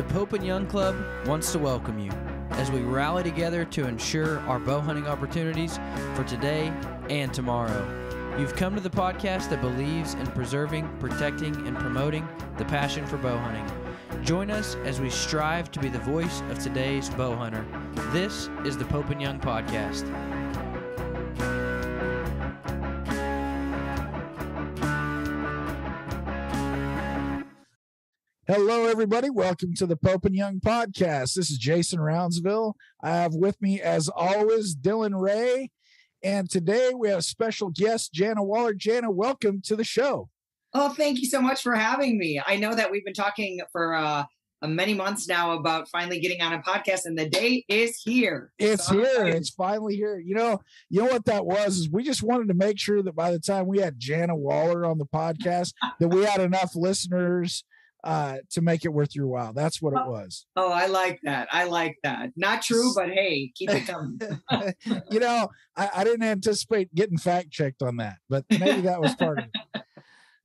The Pope and Young Club wants to welcome you as we rally together to ensure our bow hunting opportunities for today and tomorrow. You've come to the podcast that believes in preserving, protecting, and promoting the passion for bow hunting. Join us as we strive to be the voice of today's bow hunter. This is the Pope and Young Podcast. Hello, everybody. Welcome to the Pope and Young Podcast. This is Jason Roundsville. I have with me, as always, Dylan Ray. And today we have a special guest, Jana Waller. Jana, welcome to the show. Oh, thank you so much for having me. I know that we've been talking for many months now about finally getting on a podcast, and the day is here. It's here. It's finally here. You know what that was? Is we just wanted to make sure that by the time we had Jana Waller on the podcast, that we had enough listeners to make it worth your while. That's what it was. Oh, I like that. Not true, but hey, keep it coming. I didn't anticipate getting fact checked on that, but maybe that was part of it.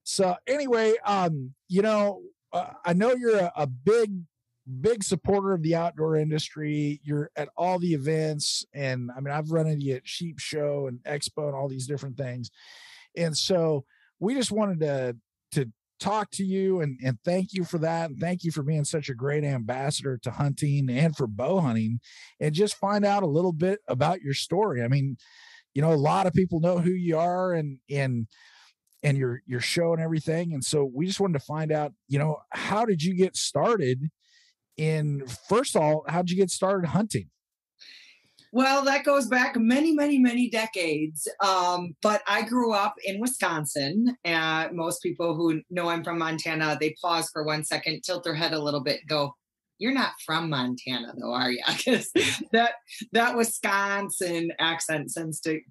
So anyway, I know you're a big supporter of the outdoor industry. You're at all the events, and I mean, I've run into you at Sheep Show and Expo and all these different things. And so we just wanted to talk to you and thank you for that. And thank you for being such a great ambassador to hunting and for bow hunting, and just find out a little bit about your story. I mean, a lot of people know who you are and your show and everything. And so we just wanted to find out, how did you get started first of all, how'd you get started hunting? Well, that goes back many, many, many decades. But I grew up in Wisconsin. Most people who know I'm from Montana, they pause for 1 second, tilt their head a little bit, and go, "You're not from Montana, though, are you?" Because that Wisconsin accent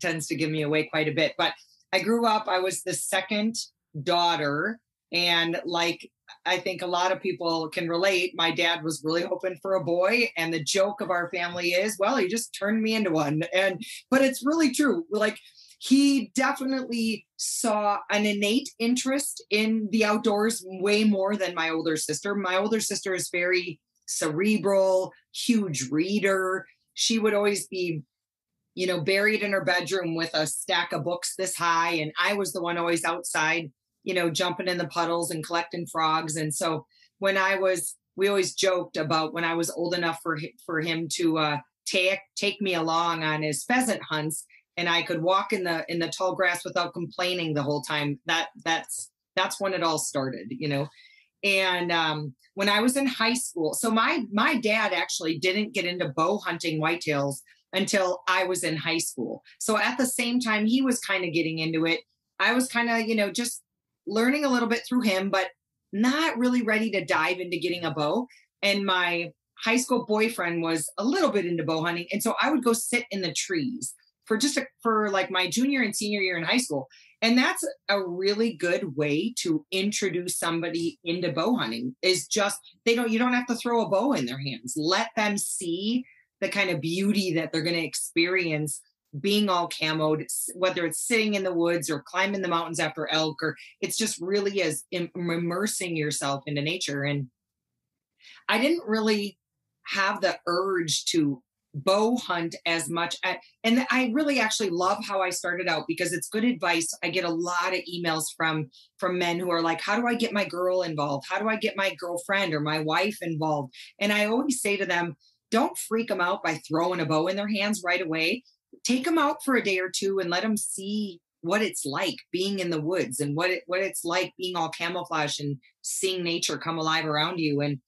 tends to give me away quite a bit. But I grew up, I was the second daughter. And like, I think a lot of people can relate, my dad was really hoping for a boy. And the joke of our family is, well, he just turned me into one. But it's really true. Like, he definitely saw an innate interest in the outdoors way more than my older sister. My older sister is very cerebral, huge reader. She would always be buried in her bedroom with a stack of books this high. And I was the one always outside, jumping in the puddles and collecting frogs. And so we always joked about when I was old enough for him to take me along on his pheasant hunts, and I could walk in the tall grass without complaining the whole time. That's when it all started, And when I was in high school, so my dad actually didn't get into bow hunting whitetails until I was in high school. So at the same time he was kind of getting into it, I was kind of, just learning a little bit through him, but not really ready to dive into getting a bow. And my high school boyfriend was a little bit into bow hunting. And so I would go sit in the trees for like my junior and senior year in high school. And that's a really good way to introduce somebody into bow hunting, is just, you don't have to throw a bow in their hands. Let them see the kind of beauty that they're going to experience being all camoed, whether it's sitting in the woods or climbing the mountains after elk, or it's just really as immersing yourself into nature. And I didn't really have the urge to bow hunt as much. And I really actually love how I started out, because it's good advice. I get a lot of emails from men who are like, how do I get my girl involved? How do I get my girlfriend or my wife involved? And I always say to them, don't freak them out by throwing a bow in their hands right away. Take them out for a day or two and let them see what it's like being in the woods, and what it's like being all camouflage and seeing nature come alive around you. And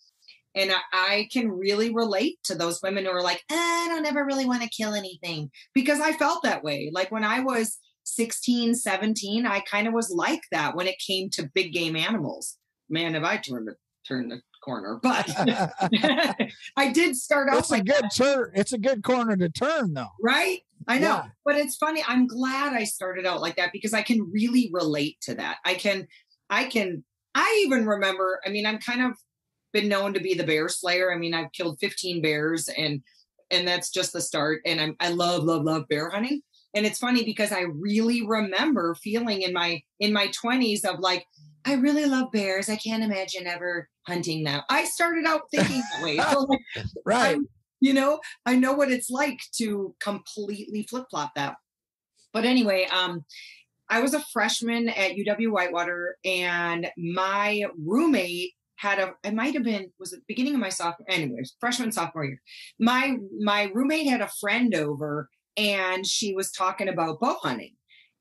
I can really relate to those women who are like, I don't ever really want to kill anything, because I felt that way. Like when I was 16, 17, I kind of was like that when it came to big game animals. Man, have I turned the corner, but I did start off. It's a good corner to turn, though. Right? I know, yeah. But it's funny. I'm glad I started out like that, because I can really relate to that. I even remember, I'm kind of been known to be the bear slayer. I've killed 15 bears, and that's just the start. And I love bear hunting. And it's funny because I really remember feeling in my 20s of like, I really love bears. I can't imagine ever hunting now. I started out thinking that way. So like, Right. I know what it's like to completely flip-flop that. But anyway, I was a freshman at UW Whitewater, and my roommate it might have been, was it the beginning of my freshman, sophomore year. My roommate had a friend over, and she was talking about bow hunting.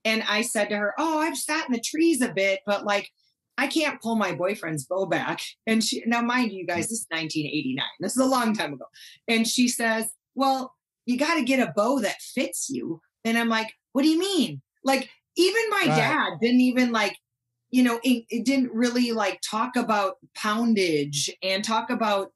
And I said to her, oh, I've sat in the trees a bit, but like, I can't pull my boyfriend's bow back. And now mind you guys, this is 1989. This is a long time ago. And she says, well, you got to get a bow that fits you. And I'm like, what do you mean? Like, even my dad didn't even like, it didn't really like talk about poundage and talk about,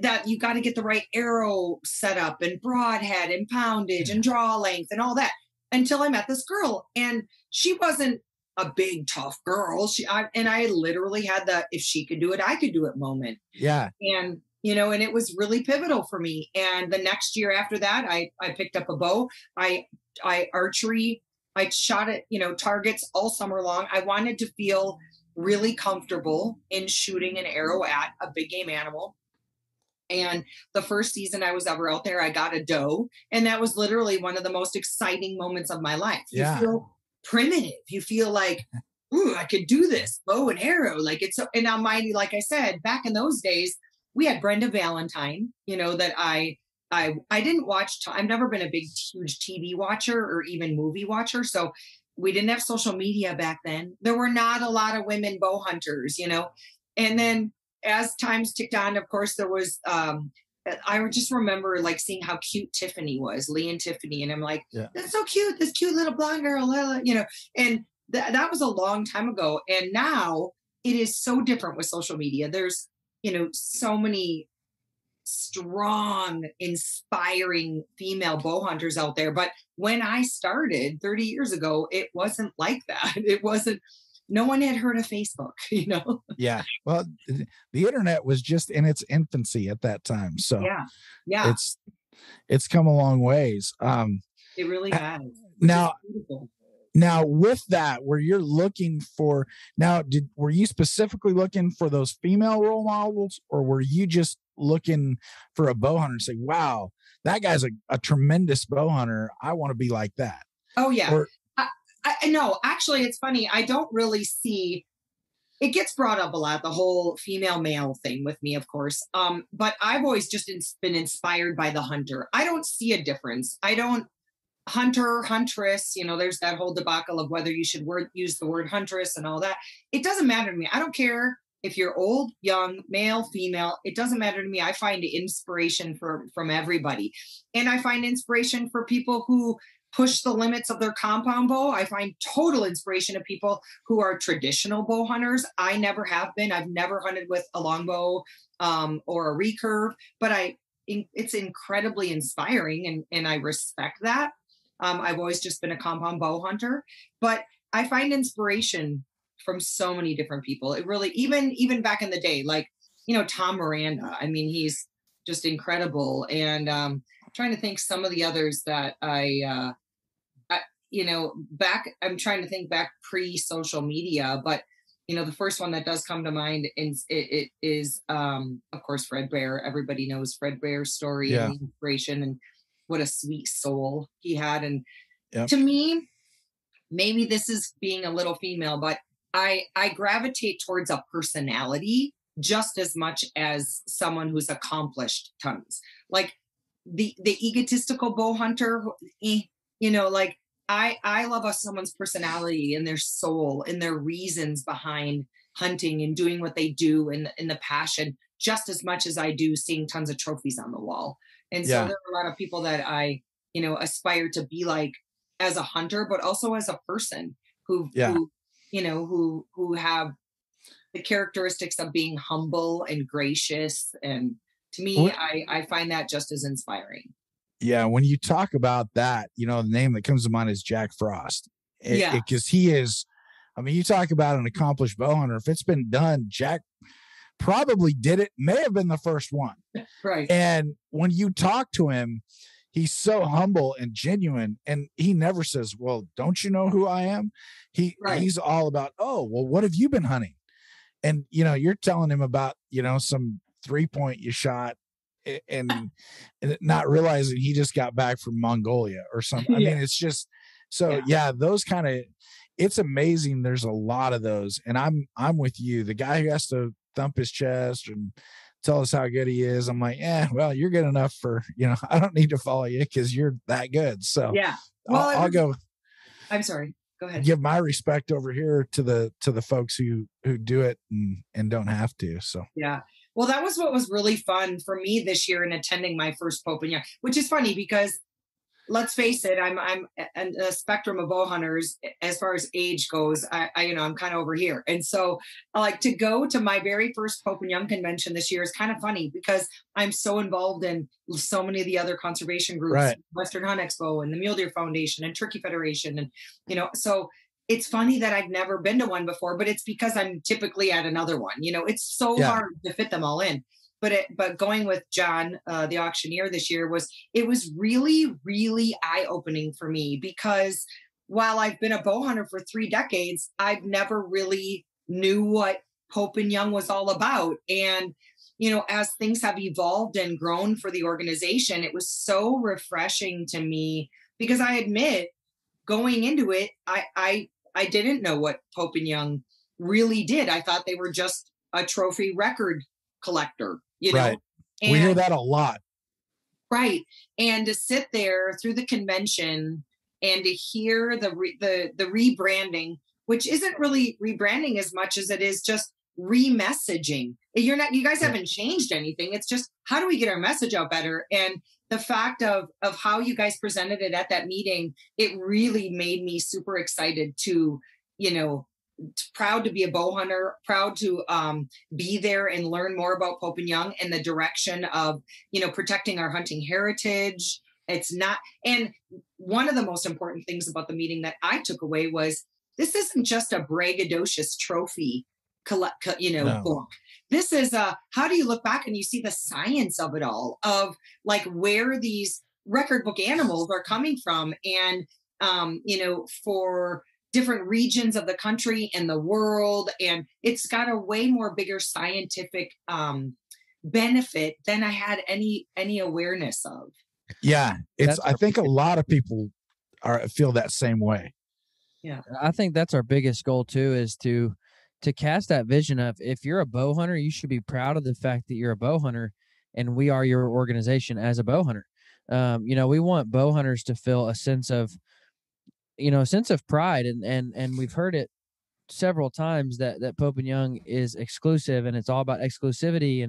that you got to get the right arrow set up and broadhead and poundage and draw length and all that, until I met this girl. And she wasn't a big, tough girl. I literally had the, if she could do it, I could do it moment. Yeah. And, and it was really pivotal for me. And the next year after that, I picked up a bow. I archery. I shot at, targets all summer long. I wanted to feel really comfortable in shooting an arrow at a big game animal. And the first season I was ever out there, I got a doe. And that was literally one of the most exciting moments of my life. You feel primitive. You feel like, ooh, I could do this, bow and arrow. Like and now mighty, like I said, back in those days, we had Brenda Valentine, that I didn't watch. I've never been a big, huge TV watcher or even movie watcher. So we didn't have social media back then. There were not a lot of women bow hunters, and then as times ticked on, of course, there was, I just remember like seeing how cute Tiffany was, Lee and Tiffany. And I'm like, that's so cute. This cute little blonde girl, and that was a long time ago. And now it is so different with social media. There's, so many strong, inspiring female bow hunters out there. But when I started 30 years ago, it wasn't like that. It wasn't, no one had heard of Facebook, Yeah. Well, the internet was just in its infancy at that time. So yeah, it's come a long ways. It really has. Now with that, were you looking for, were you specifically looking for those female role models, or were you just looking for a bow hunter and say, wow, that guy's a tremendous bow hunter, I want to be like that? Oh yeah. I know, actually, it's funny. I don't really see, it gets brought up a lot, the whole female male thing with me, of course. But I've always just been inspired by the hunter. I don't see a difference. I don't huntress, there's that whole debacle of whether you should use the word huntress and all that. It doesn't matter to me. I don't care if you're old, young, male, female, it doesn't matter to me. I find inspiration from everybody. And I find inspiration for people who push the limits of their compound bow. I find total inspiration of people who are traditional bow hunters. I never have been. I've never hunted with a longbow or a recurve, but it's incredibly inspiring, and I respect that. I've always just been a compound bow hunter, but I find inspiration from so many different people. It really, even back in the day, like, Tom Miranda, I mean, he's just incredible. And I'm trying to think some of the others that I'm trying to think back pre-social media, but the first one that does come to mind is of course, Fred Bear. Everybody knows Fred Bear's story and the inspiration, and what a sweet soul he had. And to me, maybe this is being a little female, but I gravitate towards a personality just as much as someone who's accomplished tons. Like the egotistical bow hunter, like I love someone's personality and their soul and their reasons behind hunting and doing what they do, and the passion, just as much as I do seeing tons of trophies on the wall. And so there are a lot of people that I, aspire to be like as a hunter, but also as a person who have the characteristics of being humble and gracious. And to me, I find that just as inspiring. Yeah. When you talk about that, the name that comes to mind is Jack Frost. Because he is, you talk about an accomplished bow hunter. If it's been done, Jack probably did it, may have been the first one. Right. And when you talk to him, he's so humble and genuine, and he never says, well, don't you know who I am? He's all about, oh, well, what have you been hunting? And, you're telling him about, some 3-point you shot and not realizing he just got back from Mongolia or something. I Yeah. mean, it's just, so those kind of, it's amazing. There's a lot of those. And I'm with you. The guy who has to thump his chest and tell us how good he is. I'm like, well, you're good enough for, I don't need to follow you because you're that good. So yeah. Well, I'll go. I'm sorry. Go ahead. Give my respect over here to the folks who do it and don't have to. So yeah. Well, that was what was really fun for me this year in attending my first Pope and Young, which is funny because let's face it, I'm in a spectrum of bow hunters as far as age goes. I'm kind of over here. And so I like to go to my very first Pope and Young convention this year is kind of funny because I'm so involved in so many of the other conservation groups, right. Western Hunt Expo and the Mule Deer Foundation and Turkey Federation. And, so it's funny that I've never been to one before, but it's because I'm typically at another one. It's so hard to fit them all in. But going with John, the auctioneer this year it was really, really eye-opening for me because while I've been a bow hunter for 3 decades, I've never really knew what Pope and Young was all about. And, as things have evolved and grown for the organization, it was so refreshing to me because I admit going into it, I didn't know what Pope and Young really did. I thought they were just a trophy record collector. Right. And, we hear that a lot. Right. And to sit there through the convention and to hear the rebranding, which isn't really rebranding as much as it is just remessaging. You guys haven't changed anything. It's just, how do we get our message out better? And the fact of how you guys presented it at that meeting, it really made me super excited to, proud to be a bow hunter, proud to be there and learn more about Pope and Young and the direction of, protecting our hunting heritage. And one of the most important things about the meeting that I took away was this isn't just a braggadocious trophy book. This is how do you look back and you see the science of it all, of like where these record book animals are coming from and, for different regions of the country and the world. And it's got a way more bigger scientific benefit than I had any awareness of. Yeah. I think a lot of people feel that same way. Yeah. I think that's our biggest goal too, is to cast that vision of, if you're a bow hunter, you should be proud of the fact that you're a bow hunter and we are your organization as a bow hunter. We want bow hunters to feel a sense of pride, and we've heard it several times that Pope and Young is exclusive and it's all about exclusivity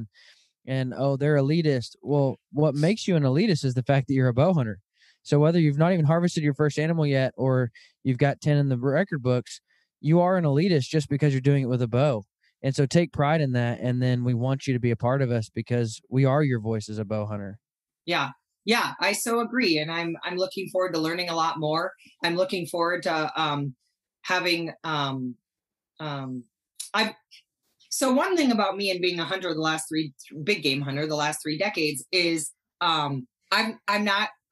and oh, they're elitist. Well, what makes you an elitist is the fact that you're a bow hunter. So whether you've not even harvested your first animal yet or you've got 10 in the record books, you are an elitist just because you're doing it with a bow. And so take pride in that, and then we want you to be a part of us because we are your voice as a bow hunter. Yeah. Yeah, I so agree. And I'm looking forward to learning a lot more. I'm looking forward to having so one thing about me and being a hunter big game hunter the last 3 decades is I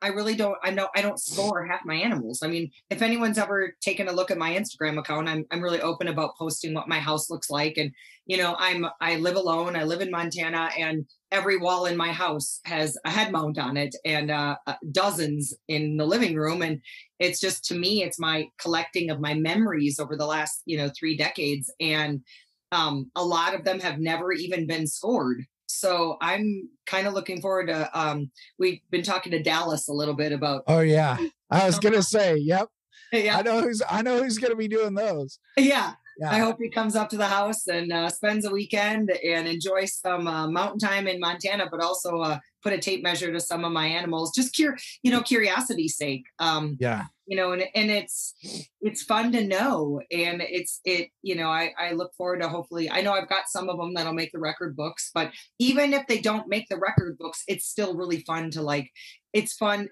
don't score half my animals. I mean, if anyone's ever taken a look at my Instagram account, I'm really open about posting what my house looks like. And, I live alone. I live in Montana, and every wall in my house has a head mount on it and dozens in the living room. And it's just, to me, it's my collecting of my memories over the last, 3 decades. And a lot of them have never even been scored. So I'm kind of looking forward to, we've been talking to Dallas a little bit about. Oh yeah. I was going to say, yep. Yeah. I know who's going to be doing those. Yeah. I hope he comes up to the house and spends a weekend and enjoys some mountain time in Montana, but also put a tape measure to some of my animals, just curiosity's sake. Yeah. And it's fun to know. And I look forward to, hopefully, I know I've got some of them that'll make the record books, but even if they don't make the record books, it's still really fun to it's fun.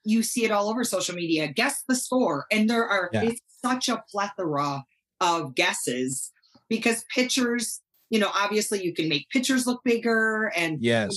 You see it all over social media, guess the score. And it's such a plethora of guesses because pictures, obviously you can make pictures look bigger and yes.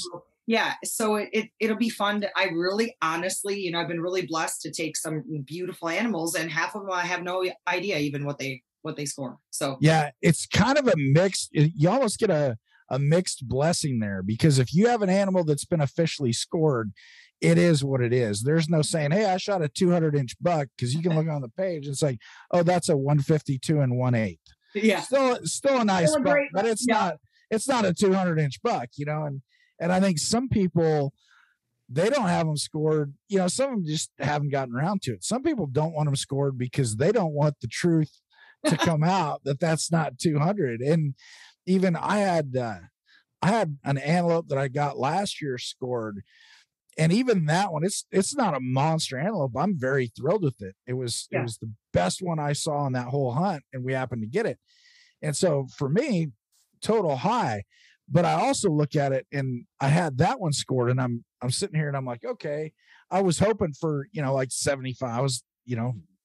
So it'll be fun I really honestly, I've been really blessed to take some beautiful animals, and half of them I have no idea even what they what they score. So yeah, it's kind of a mixed, you almost get a mixed blessing there, because if you have an animal that's been officially scored, it is what it is. There's no saying, hey, I shot a 200-inch buck, because you can look on the page and it's like, oh, that's a 152 and 1/8. Yeah, still a nice buck, but it's not a 200-inch buck, and I think some people, they don't have them scored. Some of them just haven't gotten around to it. Some people don't want them scored because they don't want the truth to come out that that's not 200. And even I had an antelope that I got last year scored, and even that one, it's not a monster antelope. I'm very thrilled with it. It was the best one I saw in that whole hunt, and we happened to get it. And so for me, total high. But I also look at it, and I had that one scored, and I'm sitting here and I'm like, okay, I was hoping for, like 75, was,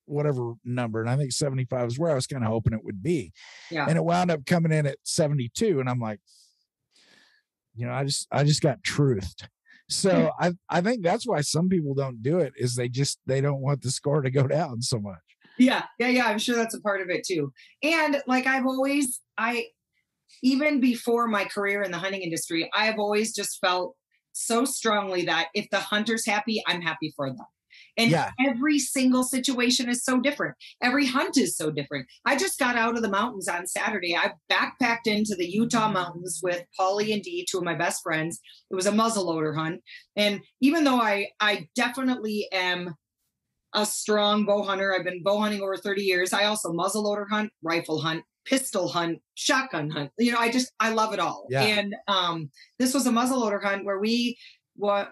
whatever number. And I think 75 is where I was kind of hoping it would be. Yeah. And it wound up coming in at 72. And I'm like, I just got truthed. So I think that's why some people don't do it, is they don't want the score to go down so much. Yeah. I'm sure that's a part of it too. And like even before my career in the hunting industry, I have always just felt so strongly that if the hunter's happy, I'm happy for them. And every single situation is so different. Every hunt is so different. I just got out of the mountains on Saturday. I backpacked into the Utah mountains with Polly and Dee, two of my best friends. It was a muzzleloader hunt. And even though I definitely am a strong bow hunter, I've been bow hunting over 30 years. I also muzzleloader hunt, rifle hunt, pistol hunt, shotgun hunt. I love it all. Yeah. And this was a muzzleloader hunt where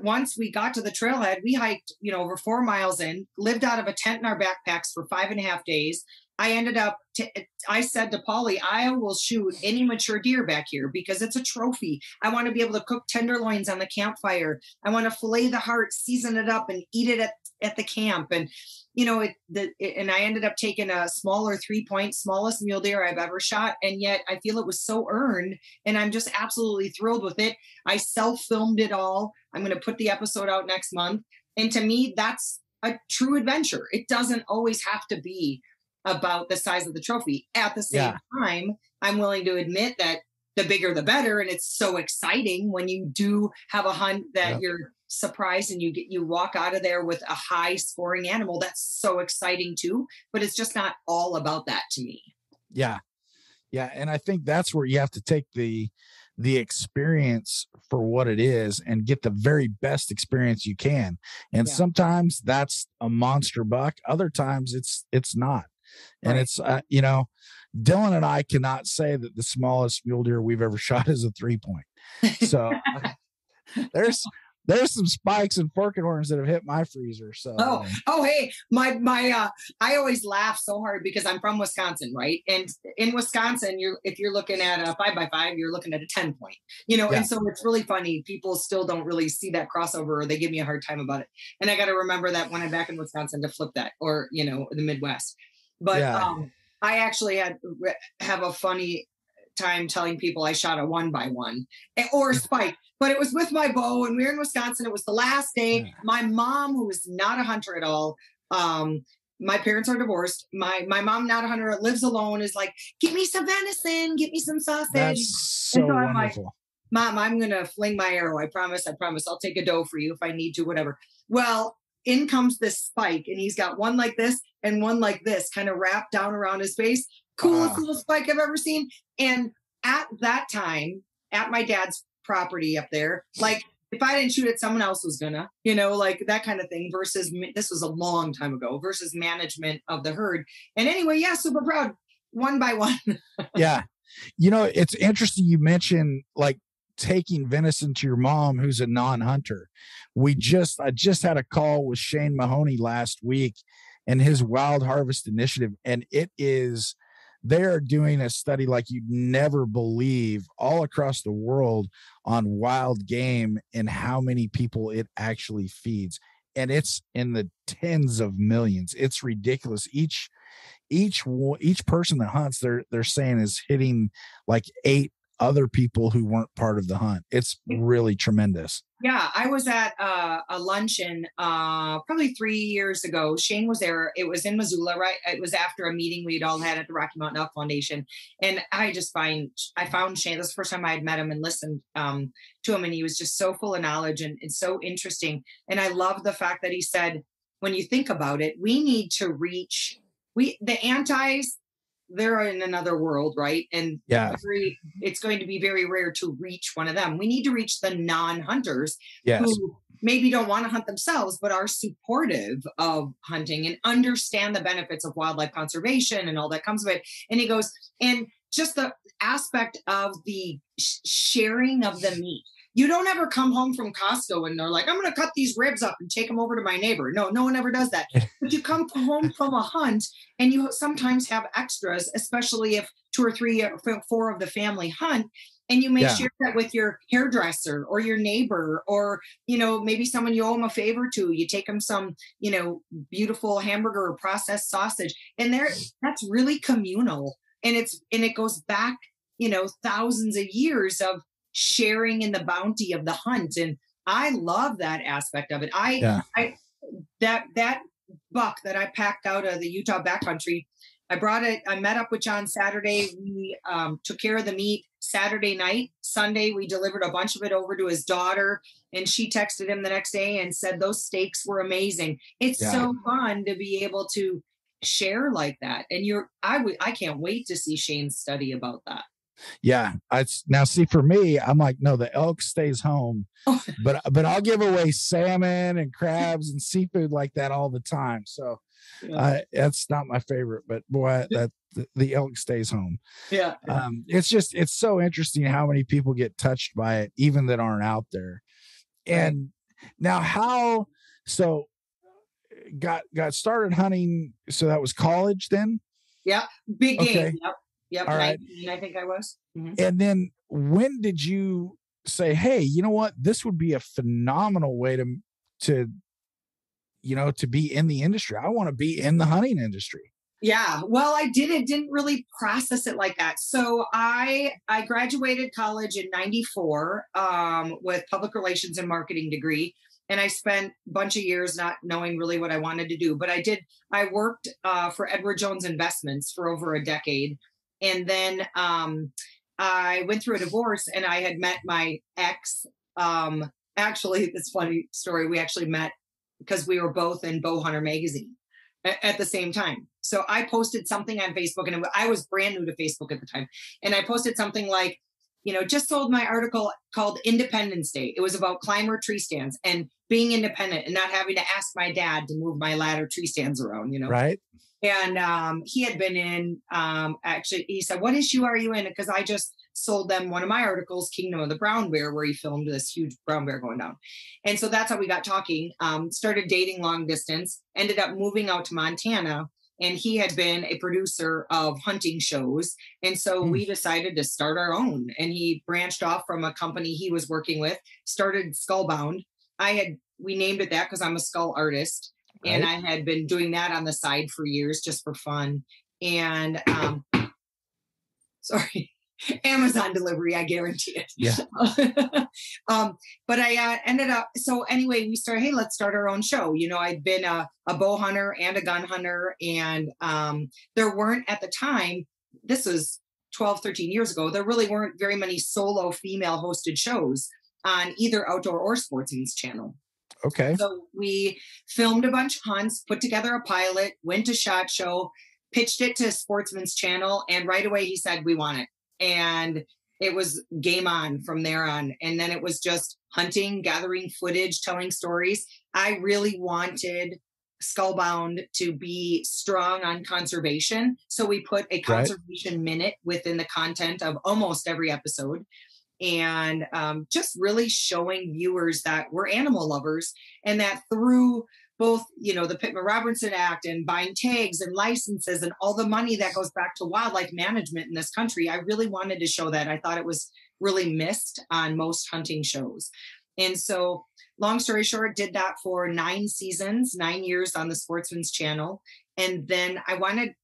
once we got to the trailhead, we hiked, over 4 miles in, lived out of a tent in our backpacks for 5.5 days. I said to Polly, I will shoot any mature deer back here because it's a trophy. I want to be able to cook tenderloins on the campfire. I want to fillet the heart, season it up, and eat it at the camp. And and I ended up taking a smaller 3-point, smallest mule deer I've ever shot. And yet I feel it was so earned, and I'm just absolutely thrilled with it. I self-filmed it all. I'm going to put the episode out next month. And to me, that's a true adventure. It doesn't always have to be about the size of the trophy. At the same time, I'm willing to admit that the bigger the better. And it's so exciting when you do have a hunt that you're surprised and you walk out of there with a high scoring animal. That's so exciting too, but it's just not all about that to me. Yeah. And I think that's where you have to take the experience for what it is and get the very best experience you can. And sometimes that's a monster buck. Other times it's not. And it's, Dylan and I cannot say that the smallest mule deer we've ever shot is a 3-point. So there's some spikes and forking horns that have hit my freezer. So hey, my I always laugh so hard because I'm from Wisconsin, right? And in Wisconsin, if you're looking at a 5x5, you're looking at a 10-point, and so it's really funny. People still don't really see that crossover, or they give me a hard time about it. And I got to remember that when I'm back in Wisconsin to flip that, or the Midwest. But I actually have a funny time telling people I shot a 1x1 or a spike, but it was with my bow, and we were in Wisconsin. It was the last day. Yeah. My mom, who is not a hunter at all, my parents are divorced. My mom, not a hunter, lives alone, is like, get me some venison, get me some sausage. That's so wonderful. I'm like, Mom, I'm going to fling my arrow. I promise. I'll take a doe for you if I need to, whatever. Well, in comes this spike, and he's got one like this and one like this, kind of wrapped down around his face. Coolest little spike I've ever seen. And at that time, at my dad's property up there, like, if I didn't shoot it, someone else was gonna, like that kind of thing, versus this was a long time ago, versus management of the herd. And anyway, super proud, 1x1. Yeah. It's interesting you mentioned like taking venison to your mom, who's a non-hunter. I just had a call with Shane Mahoney last week and his Wild Harvest Initiative. And they are doing a study like you'd never believe all across the world on wild game and how many people it actually feeds. And it's in the tens of millions. It's ridiculous. Each person that hunts, they're saying is hitting like 8 other people who weren't part of the hunt. It's really tremendous. Yeah, I was at a luncheon probably 3 years ago. Shane was there. It was in Missoula, right? It was after a meeting we'd all had at the Rocky Mountain Elk Foundation. And I found Shane. This is the first time I had met him and listened to him. And he was just so full of knowledge and so interesting. And I love the fact that he said, when you think about it, we need to reach, the antis, they're in another world, right? And it's going to be very rare to reach one of them. We need to reach the non-hunters who maybe don't want to hunt themselves, but are supportive of hunting and understand the benefits of wildlife conservation and all that comes with it. And he goes, and just the aspect of the sharing of the meat. You don't ever come home from Costco and they're like, I'm going to cut these ribs up and take them over to my neighbor. No one ever does that. But you come home from a hunt and you sometimes have extras, especially if 2 or 3 or 4 of the family hunt. And you may share that with your hairdresser or your neighbor, or, maybe someone you owe them a favor to. You take them some, beautiful hamburger or processed sausage. And that's really communal. And it goes back, thousands of years of sharing in the bounty of the hunt. And I love that aspect of it. That buck that I packed out of the Utah backcountry, I met up with John Saturday. We took care of the meat Saturday night. Sunday, we delivered a bunch of it over to his daughter, and she texted him the next day and said those steaks were amazing. It's so fun to be able to share like that. And I can't wait to see Shane's study about that. Yeah. Now see, for me, I'm like, no, the elk stays home, but I'll give away salmon and crabs and seafood like that all the time. So that's not my favorite, but boy, the elk stays home. Yeah. It's so interesting how many people get touched by it, even that aren't out there. And now got started hunting. So that was college then? Yeah. Big game. Okay. Yep. All 19, right. I think I was. Mm-hmm. And then when did you say, hey, you know what? This would be a phenomenal way to be in the industry. I want to be in the hunting industry. Yeah. Well, I didn't really process it like that. So I graduated college in 94 with public relations and marketing degree. And I spent a bunch of years not knowing really what I wanted to do. But I worked for Edward Jones Investments for over a decade. And then I went through a divorce, and I had met my ex. Actually, it's a funny story. We actually met because we were both in Bowhunter magazine at the same time. So I posted something on Facebook, and I was brand new to Facebook at the time. And I posted something like, just sold my article called Independence Day. It was about climber tree stands and being independent and not having to ask my dad to move my ladder tree stands around, Right. And he had been in, actually, he said, what issue are you in? Because I just sold them one of my articles, Kingdom of the Brown Bear, where he filmed this huge brown bear going down. And so that's how we got talking, started dating long distance, ended up moving out to Montana. And he had been a producer of hunting shows. And so we decided to start our own. And he branched off from a company he was working with, started Skullbound. We named it that because I'm a skull artist. Right. And I had been doing that on the side for years just for fun. And Amazon delivery, I guarantee it. Yeah. But I ended up, so anyway, we started, hey, let's start our own show. I'd been a bow hunter and a gun hunter. And there weren't at the time, this was 12, 13 years ago, there really weren't very many solo female hosted shows on either Outdoor or Sportsman's channel. Okay. So we filmed a bunch of hunts, put together a pilot, went to SHOT Show, pitched it to Sportsman's channel. And right away he said, we want it. And it was game on from there on. And then it was just hunting, gathering footage, telling stories. I really wanted Skullbound to be strong on conservation. So we put a conservation minute within the content of almost every episode. And just really showing viewers that we're animal lovers, and that through both, the Pittman-Robertson Act and buying tags and licenses and all the money that goes back to wildlife management in this country, I really wanted to show that. I thought it was really missed on most hunting shows. And so long story short, did that for 9 seasons, 9 years on the Sportsman's channel. And then I wanted,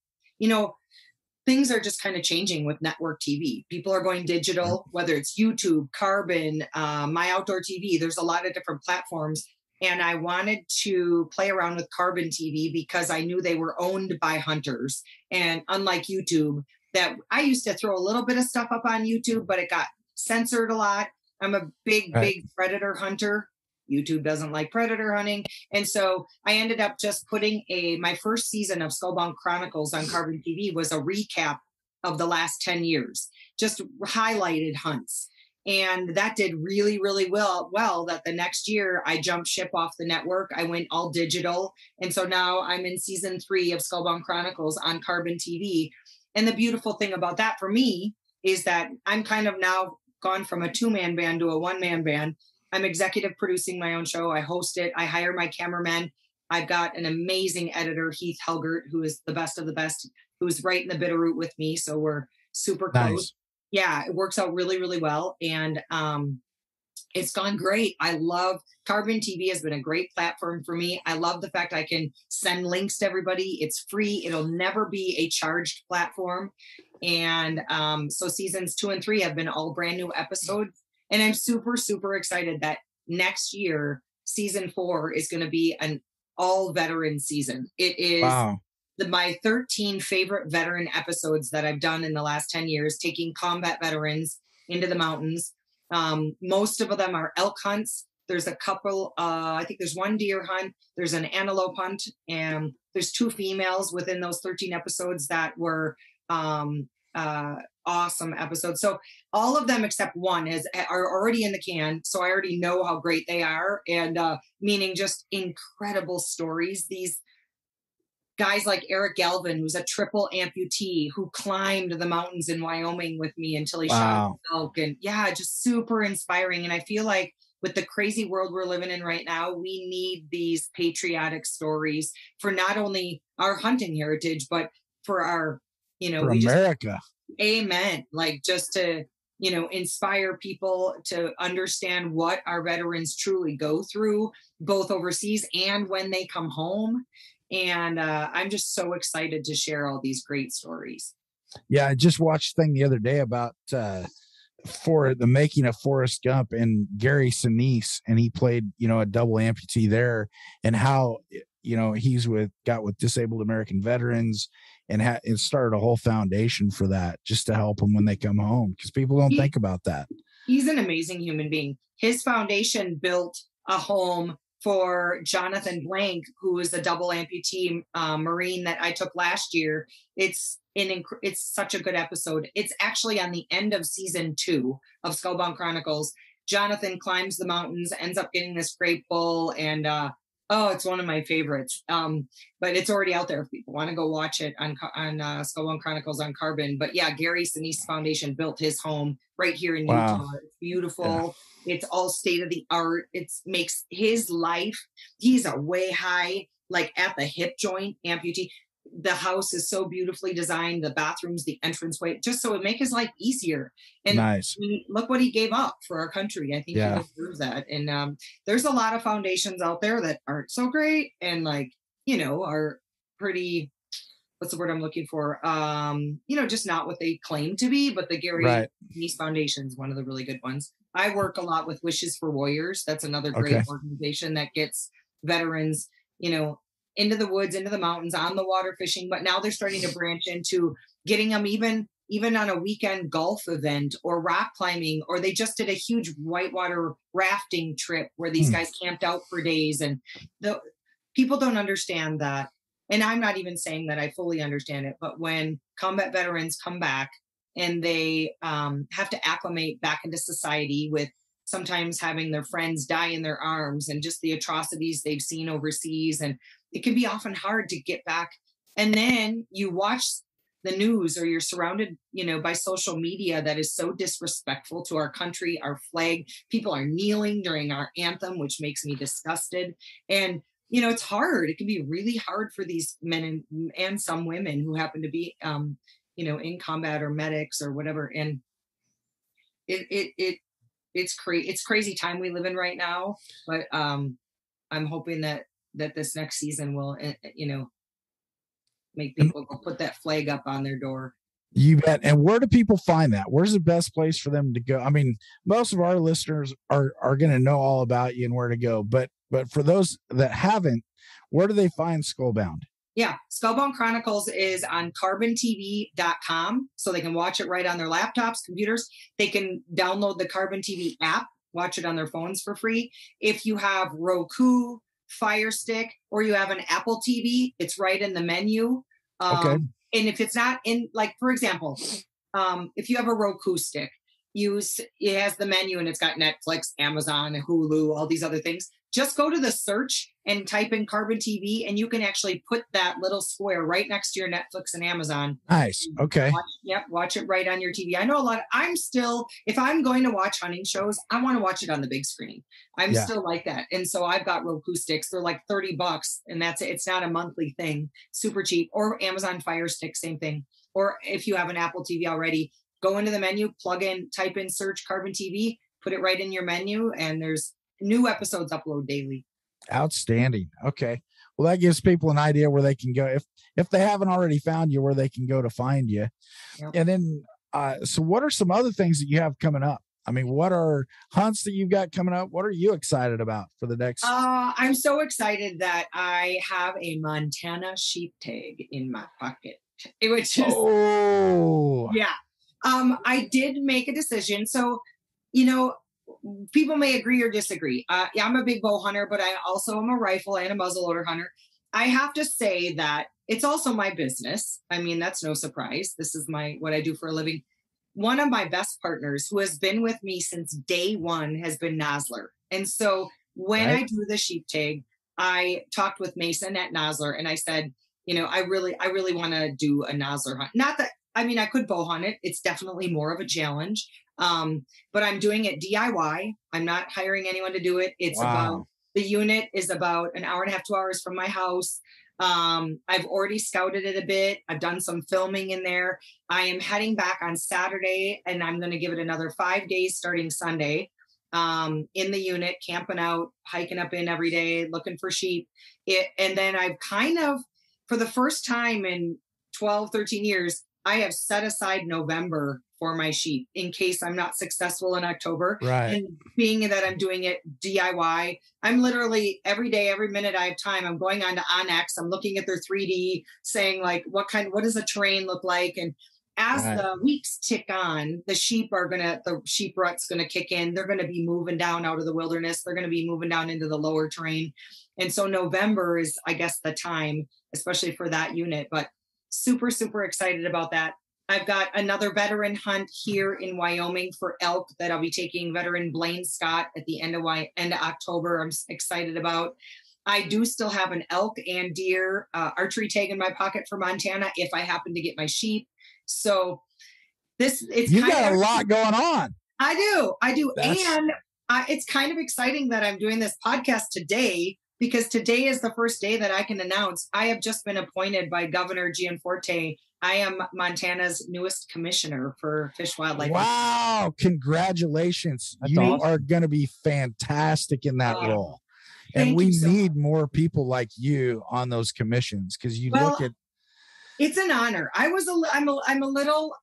things are just kind of changing with network TV. People are going digital, whether it's YouTube, Carbon, My Outdoor TV. There's a lot of different platforms. And I wanted to play around with Carbon TV because I knew they were owned by hunters. And unlike YouTube, that I used to throw a little bit of stuff up on YouTube, but it got censored a lot. I'm a big predator hunter. YouTube doesn't like predator hunting. And so I ended up just putting my first season of Skullbound Chronicles on Carbon TV was a recap of the last 10 years, just highlighted hunts. And that did really, really well, that the next year I jumped ship off the network. I went all digital. And so now I'm in season 3 of Skullbound Chronicles on Carbon TV. And the beautiful thing about that for me is that I'm kind of now gone from a 2-man band to a 1-man band. I'm executive producing my own show. I host it. I hire my cameramen. I've got an amazing editor, Heath Helgert, who is the best of the best, who's right in the Bitterroot with me. So we're super close. Nice. Yeah, it works out really, really well. And it's gone great. I love Carbon TV has been a great platform for me. I love the fact I can send links to everybody. It's free. It'll never be a charged platform. And so seasons 2 and 3 have been all brand new episodes. And I'm super, super excited that next year, season 4 is going to be an all veteran season. It is my 13 favorite veteran episodes that I've done in the last 10 years, taking combat veterans into the mountains. Most of them are elk hunts. There's a couple, I think there's 1 deer hunt. There's an antelope hunt, and there's 2 females within those 13 episodes that were awesome episodes. So all of them except 1 are already in the can. So I already know how great they are, and meaning just incredible stories. These guys like Eric Galvin, who's a triple amputee who climbed the mountains in Wyoming with me until he shot an elk. And yeah, just super inspiring. And I feel like with the crazy world we're living in right now, we need these patriotic stories for not only our hunting heritage, but for our, for America. Amen. Like just to, inspire people to understand what our veterans truly go through, both overseas and when they come home. And I'm just so excited to share all these great stories. Yeah, I just watched a thing the other day about for the making of Forrest Gump and Gary Sinise, and he played, a double amputee there, and how, he's got with disabled American veterans, and it started a whole foundation for that, just to help them when they come home, because people don't think about that. He's an amazing human being. His foundation built a home for Jonathan Blank, who is a double amputee Marine that I took last year. It's such a good episode. It's actually on the end of season 2 of Skullbound Chronicles. Jonathan climbs the mountains, ends up getting this great bull, and it's one of my favorites. But it's already out there if people want to go watch it on Skullbound Chronicles on Carbon. But yeah, Gary Sinise Foundation built his home right here in Utah. It's beautiful. Yeah. It's all state of the art. It makes his life. He's a way high, like at the hip joint amputee. The house is so beautifully designed. The bathrooms, the entranceway, just so it make his life easier. And nice. Look what he gave up for our country. I think he deserves that. And there's a lot of foundations out there that aren't so great and are pretty. What's the word I'm looking for? Just not what they claim to be. But the Gary Sinise Foundation is one of the really good ones. I work a lot with Wishes for Warriors. That's another great organization that gets veterans, into the woods, into the mountains, on the water fishing. But now they're starting to branch into getting them even on a weekend golf event or rock climbing, or they just did a huge whitewater rafting trip where these guys camped out for days. And the people don't understand that. And I'm not even saying that I fully understand it, but when combat veterans come back and they have to acclimate back into society with sometimes having their friends die in their arms and just the atrocities they've seen overseas. And it can be often hard to get back. And then you watch the news, or you're surrounded, by social media that is so disrespectful to our country, our flag. People are kneeling during our anthem, which makes me disgusted. And, it's hard. It can be really hard for these men and some women who happen to be, in combat or medics or whatever. And it's crazy time we live in right now. But I'm hoping that this next season will, make people put that flag up on their door. You bet. And where do people find that? Where's the best place for them to go? I mean, most of our listeners are going to know all about you and where to go, but for those that haven't, where do they find Skullbound? Yeah, Skullbound Chronicles is on carbontv.com, so they can watch it right on their laptops, computers. They can download the Carbon TV app, watch it on their phones for free. If you have Roku, Fire Stick, or you have an Apple TV, it's right in the menu. Okay. And if it's not in, like, for example, if you have a Roku stick, it has the menu and it's got Netflix, Amazon, Hulu, all these other things. Just go to the search and type in Carbon TV, and you can actually put that little square right next to your Netflix and Amazon. Nice. Okay. Watch it right on your TV. I know if I'm going to watch hunting shows, I want to watch it on the big screen. I'm still like that. And so I've got Roku sticks. They're like $30, and that's it. It's not a monthly thing. Super cheap. Or Amazon Fire Stick, same thing. Or if you have an Apple TV already, go into the menu, plug in, type in, search Carbon TV, put it right in your menu, and there's new episodes upload daily. Outstanding. Okay. Well, that gives people an idea where they can go if they haven't already found you, where they can go to find you. Yep. And then, so what are some other things that you have coming up? I mean, what are hunts that you've got coming up? What are you excited about for the next? I'm so excited that I have a Montana sheep tag in my pocket, which is, I did make a decision. So, people may agree or disagree. I'm a big bow hunter, but I also am a rifle and a muzzleloader hunter. I have to say that it's also my business. I mean, that's no surprise. This is what I do for a living. One of my best partners, who has been with me since day one, has been Nosler. And so when I do the sheep tag, I talked with Mason at Nosler, and I said, I really want to do a Nosler hunt. Not that, I could bow hunt it. It's definitely more of a challenge. But I'm doing it DIY. I'm not hiring anyone to do it. It's about, the unit is about an hour and a half, 2 hours from my house. I've already scouted it a bit. I've done some filming in there. I am heading back on Saturday, and I'm going to give it another 5 days starting Sunday, in the unit, camping out, hiking up in every day, looking for sheep. And then I've kind of, for the first time in 12, 13 years, I have set aside November for my sheep in case I'm not successful in October. Right. And being that I'm doing it DIY, I'm literally every day, every minute I have time, I'm going on to Onyx. I'm looking at their 3D, saying like, what does the terrain look like? And as the weeks tick on, the sheep rut's going to kick in. They're going to be moving down out of the wilderness. They're going to be moving down into the lower terrain. And so November is, I guess, the time, especially for that unit, but super, super excited about that. I've got another veteran hunt here in Wyoming for elk that I'll be taking veteran Blaine Scott at the end of October. I'm excited about. I do still have an elk and deer archery tag in my pocket for Montana if I happen to get my sheep. So you got a lot going on. I do. And it's kind of exciting that I'm doing this podcast today, because today is the first day that I can announce I have just been appointed by Governor Gianforte. I am Montana's newest commissioner for Fish, Wildlife. Wow. Congratulations. You are going to be fantastic in that role. And we need more people like you on those commissions, because look at. It's an honor. I'm a little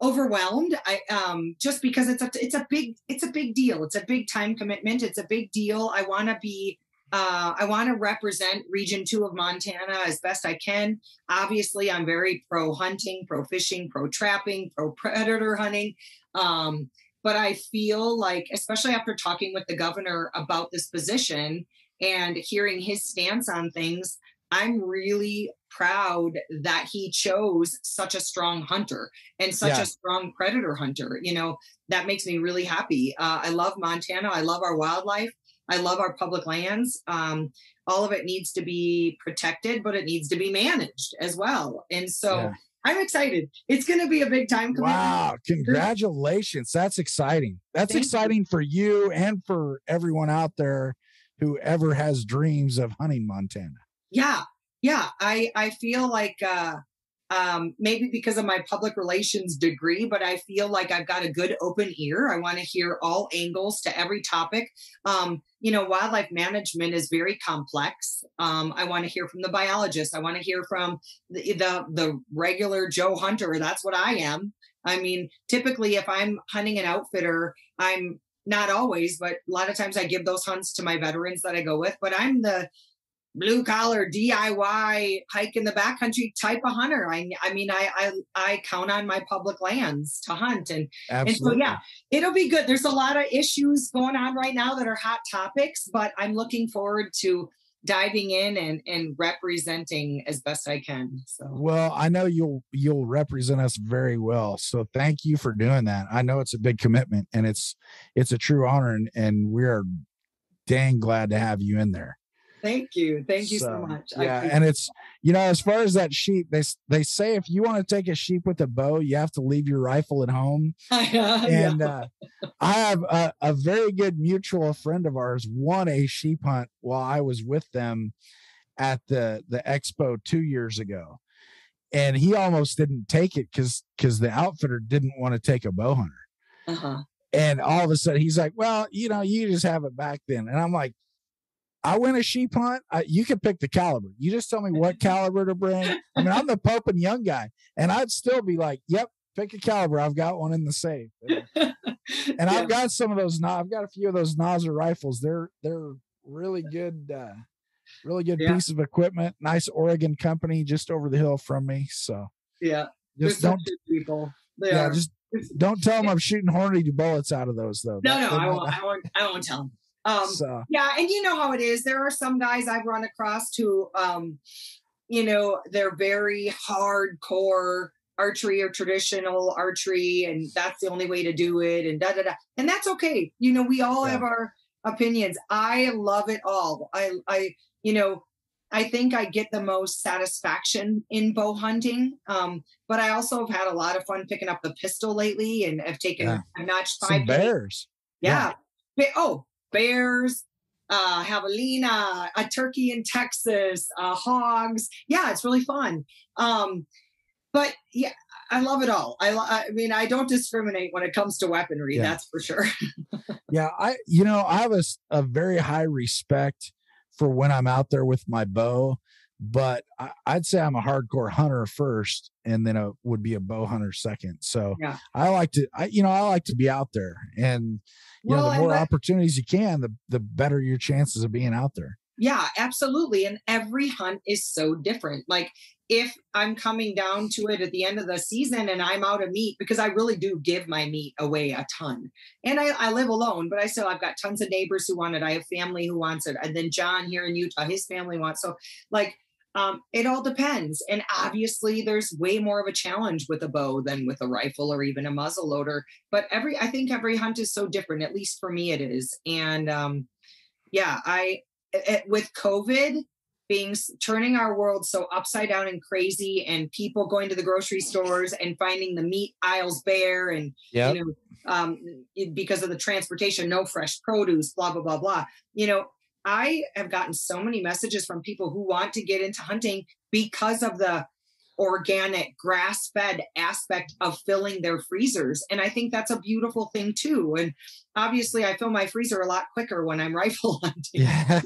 overwhelmed. Just because it's a big deal. It's a big time commitment. It's a big deal. I want to represent Region 2 of Montana as best I can. Obviously, I'm very pro hunting, pro fishing, pro trapping, pro predator hunting. But I feel like, especially after talking with the governor about this position and hearing his stance on things, I'm really proud that he chose such a strong hunter and such a strong predator hunter. That makes me really happy. I love Montana. I love our wildlife. I love our public lands. All of it needs to be protected, but it needs to be managed as well. And so I'm excited. It's going to be a big time commitment. Wow. Congratulations. That's exciting. That's exciting for you and for everyone out there who ever has dreams of hunting Montana. Yeah. I feel like maybe because of my public relations degree, but I feel like I've got a good open ear. I want to hear all angles to every topic. Wildlife management is very complex. I want to hear from the biologist. I want to hear from the regular Joe hunter. That's what I am. I mean, typically if I'm hunting an outfitter, I'm not always, but a lot of times I give those hunts to my veterans that I go with, but I'm the blue collar DIY hike in the backcountry type of hunter. I count on my public lands to hunt. And so, yeah, it'll be good. There's a lot of issues going on right now that are hot topics, but I'm looking forward to diving in and representing as best I can. So, well, I know you'll represent us very well. So thank you for doing that. I know it's a big commitment, and it's a true honor, and we are dang glad to have you in there. Thank you so much. Yeah, and it's, as far as that sheep, they say if you want to take a sheep with a bow, you have to leave your rifle at home. And I have a very good mutual friend of ours won a sheep hunt while I was with them at the expo 2 years ago, and he almost didn't take it because the outfitter didn't want to take a bow hunter. And all of a sudden he's like, well, you just have it back then. And I'm like, I win a sheep hunt. You can pick the caliber. You just tell me what caliber to bring. I mean, I'm the Pope and Young guy, and I'd still be like, "Yep, pick a caliber. I've got one in the safe." And I've got some of those. I've got a few of those Nosser rifles. They're really good, piece of equipment. Nice Oregon company just over the hill from me. So just don't people. Just don't tell them I'm shooting Hornady bullets out of those though. No, I won't tell them. Yeah, and you know how it is. There are some guys I've run across who, they're very hardcore archery or traditional archery, and that's the only way to do it, and and that's okay. We all have our opinions. I love it all. I think I get the most satisfaction in bow hunting, but I also have had a lot of fun picking up the pistol lately, and I've notched 5 bears. Bears, javelina, a turkey in Texas, hogs. Yeah, it's really fun. But yeah, I love it all. I mean, I don't discriminate when it comes to weaponry. That's for sure. Yeah, I have a very high respect for when I'm out there with my bow, but I'd say I'm a hardcore hunter first, and then would be a bow hunter second. So I like to be out there, and the more opportunities you can, the better your chances of being out there. Yeah, absolutely. And every hunt is so different. Like if I'm coming down to it at the end of the season and I'm out of meat, because I really do give my meat away a ton. And I live alone, but I've got tons of neighbors who want it. I have family who wants it. And then John here in Utah, his family wants. So it all depends. And obviously there's way more of a challenge with a bow than with a rifle or even a muzzle loader. But I think every hunt is so different. At least for me, it is. And with COVID turning our world so upside down and crazy, and people going to the grocery stores and finding the meat aisles bare, and because of the transportation, no fresh produce, blah blah blah blah. I have gotten so many messages from people who want to get into hunting because of the organic grass-fed aspect of filling their freezers. And I think that's a beautiful thing too. And obviously I fill my freezer a lot quicker when I'm rifle hunting. Yeah.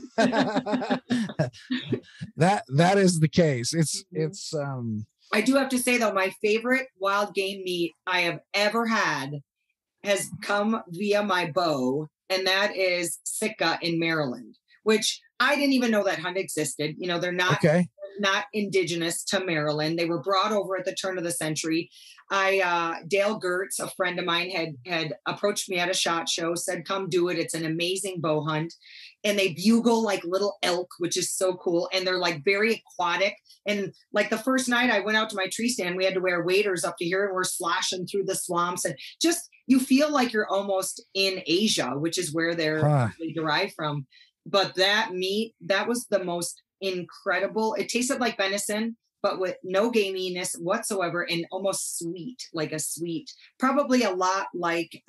that is the case. It's I do have to say though, my favorite wild game meat I have ever had has come via my bow, and that is Sitka in Maryland, which I didn't even know that hunt existed. They're not not indigenous to Maryland. They were brought over at the turn of the century. Dale Gertz, a friend of mine, had approached me at a SHOT Show, said, come do it. It's an amazing bow hunt. And they bugle like little elk, which is so cool. And they're like very aquatic. And like the first night I went out to my tree stand, we had to wear waders up to here, and we're slashing through the swamps, and just, you feel like you're almost in Asia, which is where they're derived from. But that meat, that was the most incredible. It tasted like venison, but with no gaminess whatsoever, and almost sweet, like a sweet, probably a lot like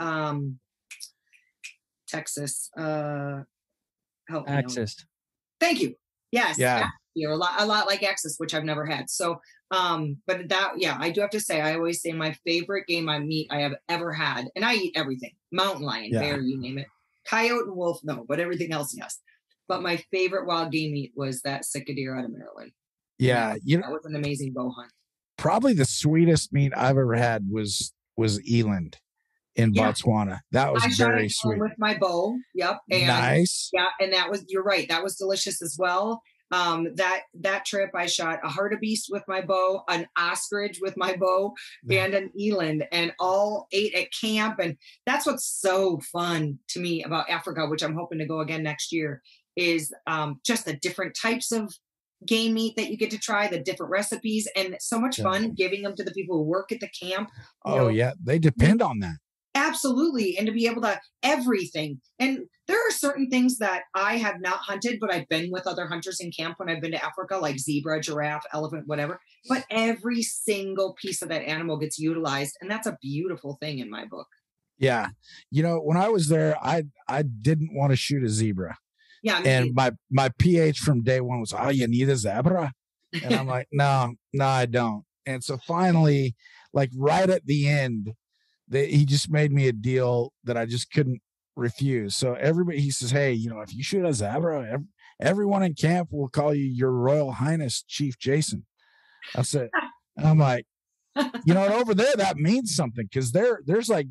Texas. Help me Axis. Thank you. Yes. Yeah. A lot like Axis, which I've never had. So But that, yeah, I do have to say, I always say my favorite game meat I have ever had, and I eat everything, mountain lion, bear, you name it, coyote and wolf, no, but everything else, yes. But my favorite wild game meat was that sick deer out of Maryland. Yeah. That was an amazing bow hunt. Probably the sweetest meat I've ever had was eland in Botswana. That was very sweet. With my bow. Yep. And nice. Yeah. And that was, you're right. That was delicious as well. That trip I shot a hartebeest with my bow, an ostrich with my bow, and an eland, and all ate at camp. And that's what's so fun to me about Africa, which I'm hoping to go again next year, is just the different types of game meat that you get to try, the different recipes, and so much fun giving them to the people who work at the camp. Yeah, they depend on that. Absolutely. And to be able to everything. And there are certain things that I have not hunted, but I've been with other hunters in camp when I've been to Africa, like zebra, giraffe, elephant, whatever. But every single piece of that animal gets utilized. And that's a beautiful thing in my book. Yeah. When I was there, I didn't want to shoot a zebra. Yeah. And my PH from day one was, oh, you need a zebra? And I'm like, no, I don't. And so finally, like right at the end, he just made me a deal that I just couldn't refuse. So he says, hey, if you shoot a zebra, everyone in camp will call you Your Royal Highness Chief Jason. I said, and I'm like, and over there, that means something, because there's like,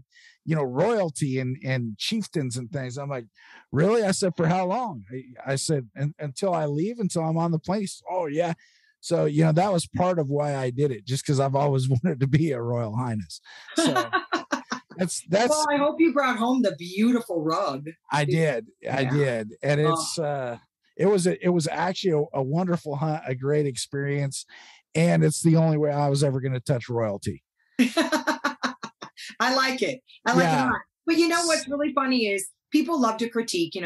royalty and chieftains and things. I'm like, really? I said, for how long? I said, until I leave, until I'm on the plane. Oh, yeah. So, that was part of why I did it, just because I've always wanted to be a Royal Highness. So that's well, I hope you brought home the beautiful rug. I did. And it was actually a wonderful hunt, a great experience. And it's the only way I was ever going to touch royalty. I like it. I like it a lot. But what's really funny is people love to critique,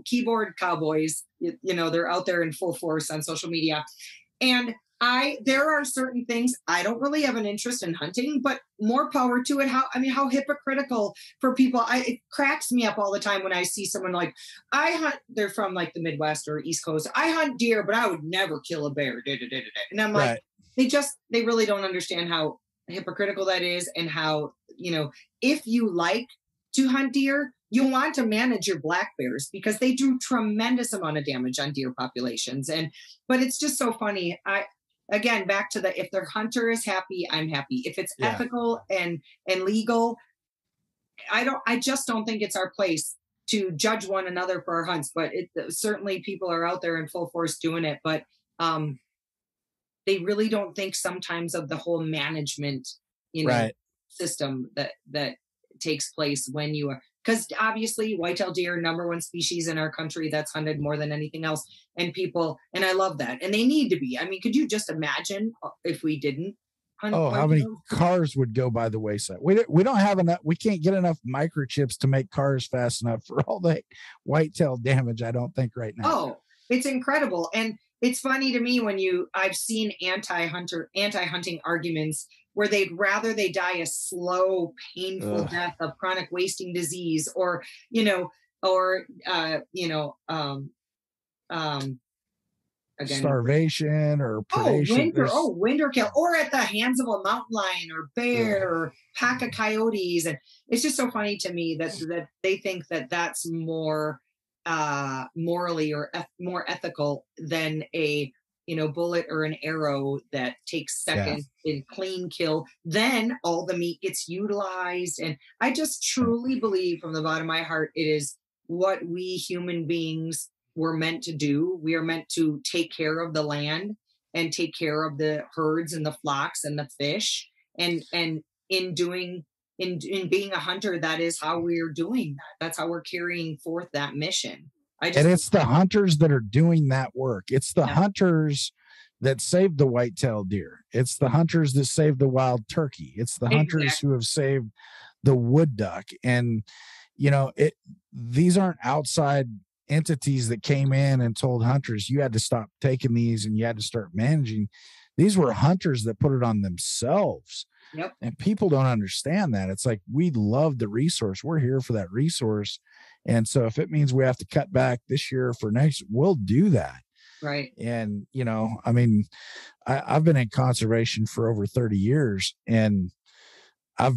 keyboard cowboys, they're out there in full force on social media. And there are certain things I don't really have an interest in hunting, but more power to it. How hypocritical for people. It cracks me up all the time when I see someone like, they're from like the Midwest or East Coast. I hunt deer, but I would never kill a bear. And I'm like, they really don't understand how hypocritical that is, and how, if you like to hunt deer, you want to manage your black bears, because they do tremendous amount of damage on deer populations. But it's just so funny. Again, back to if their hunter is happy, I'm happy. If it's ethical and legal, I just don't think it's our place to judge one another for our hunts. But certainly people are out there in full force doing it. But they really don't think sometimes of the whole management, system that takes place when you are. Because obviously whitetail deer, #1 species in our country that's hunted more than anything else. And I love that. And they need to be. Could you just imagine if we didn't hunt? Oh, how many cars would go by the wayside? We don't have enough. We can't get enough microchips to make cars fast enough for all the whitetail damage, I don't think, right now. Oh, it's incredible. And it's funny to me when I've seen anti-hunting arguments where they'd rather they die a slow, painful death of chronic wasting disease, or again, starvation or predation. Winter kill, or at the hands of a mountain lion or bear or pack of coyotes. And it's just so funny to me that they think that that's more morally or more ethical than a bullet or an arrow that takes seconds in clean kill. Then all the meat gets utilized. And I just truly believe from the bottom of my heart, it is what we human beings were meant to do. We are meant to take care of the land and take care of the herds and the flocks and the fish. And in being a hunter, that is how we're doing that. That's how we're carrying forth that mission. And it's the hunters that are doing that work. It's the hunters that saved the whitetail deer. It's the hunters that saved the wild turkey. It's the hunters who have saved the wood duck. And, these aren't outside entities that came in and told hunters, you had to stop taking these and you had to start managing. These were hunters that put it on themselves. Yep. And people don't understand that. It's like, we love the resource. We're here for that resource. And so if it means we have to cut back this year for next, we'll do that. Right. And, you know, I mean, I've been in conservation for over 30 years, and I've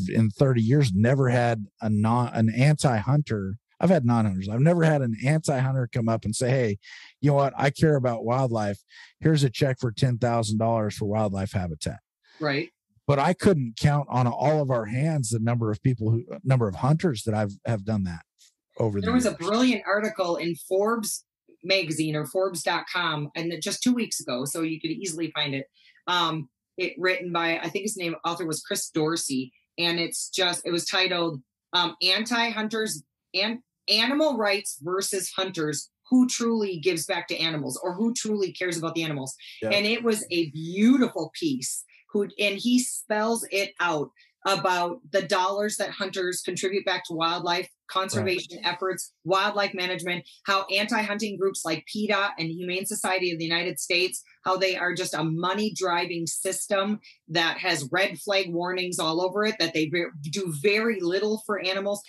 in 30 years never had an anti-hunter. I've had non-hunters. I've never had an anti-hunter come up and say, "Hey, you know what? I care about wildlife. Here's a check for $10,000 for wildlife habitat." Right. But I couldn't count on all of our hands the number of hunters that have done that over the There was years. a brilliant article in Forbes magazine or Forbes.com, and just 2 weeks ago, so you could easily find it. It written by, I think his author was Chris Dorsey, and it was titled "Anti-Hunters and Animal Rights versus Hunters: Who Truly Gives Back to Animals, or Who Truly Cares About the Animals." Yeah. And it was a beautiful piece. And he spells it out about the dollars that hunters contribute back to wildlife conservation efforts, wildlife management, how anti-hunting groups like PETA and Humane Society of the United States, how they are just a money-driving system that has red flag warnings all over it, that they do very little for animals.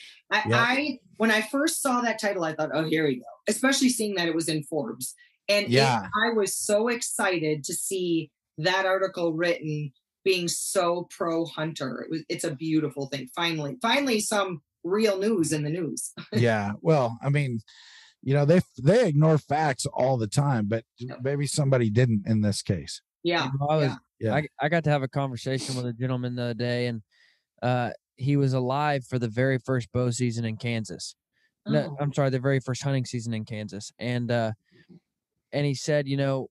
When I first saw that title, I thought, oh, here we go, especially seeing that it was in Forbes. And I was so excited to see that article written being so pro-hunter. It's a beautiful thing. Finally some real news in the news. Yeah. Well, I mean, you know, they ignore facts all the time, but maybe somebody didn't in this case. Yeah. I got to have a conversation with a gentleman the other day, and he was alive for the very first bow season in Kansas. No, I'm sorry, the very first hunting season in Kansas. And he said, you know,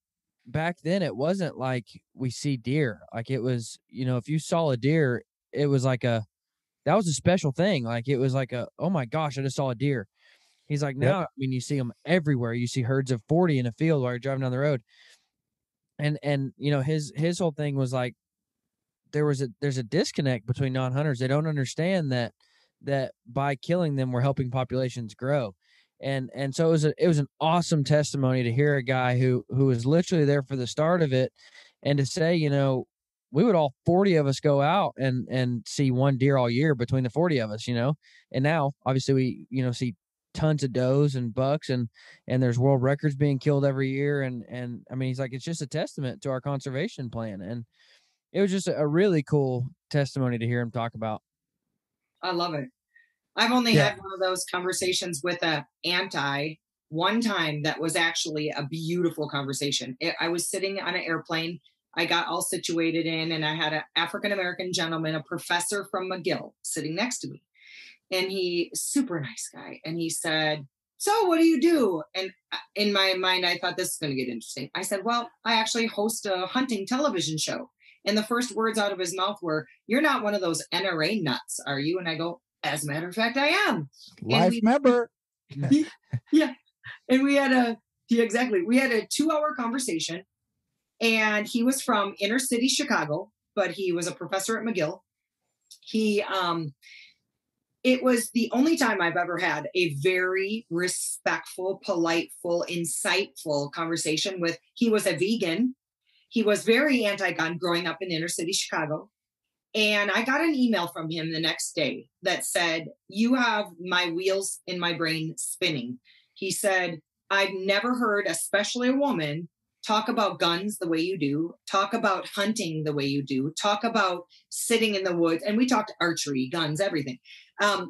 back then it wasn't like we see deer. Like, it was, you know, if you saw a deer, it was like that was a special thing. Like, it was like oh my gosh, I just saw a deer. He's like, now, I mean, you see them everywhere. You see herds of 40 in a field while you're driving down the road. And you know, his whole thing was like, there's a disconnect between non-hunters. They don't understand that by killing them, we're helping populations grow. And so it was an awesome testimony to hear a guy who was literally there for the start of it, and to say, you know, we would all 40 of us go out and see one deer all year between the 40 of us, you know. And now obviously we, you know, see tons of does and bucks, and there's world records being killed every year. And I mean, he's like, it's just a testament to our conservation plan. And it was just a really cool testimony to hear him talk about. I love it. I've only had one of those conversations with a anti one time that was actually a beautiful conversation. I was sitting on an airplane. I got all situated in, and I had an African-American gentleman, a professor from McGill, sitting next to me. And super nice guy. And he said, so what do you do? And in my mind, I thought, this is going to get interesting. I said, well, I actually host a hunting television show. And the first words out of his mouth were, you're not one of those NRA nuts, are you? And I go, as a matter of fact, I am. Life member. Yeah. And we had a 2-hour conversation, and he was from inner city Chicago, but he was a professor at McGill. It was the only time I've ever had a very respectful, politeful, insightful conversation with. He was a vegan. He was very anti-gun growing up in inner city Chicago. And I got an email from him the next day that said, you have my wheels in my brain spinning. He said, I've never heard, especially a woman, talk about guns the way you do, talk about hunting the way you do, talk about sitting in the woods. And we talked archery, guns, everything.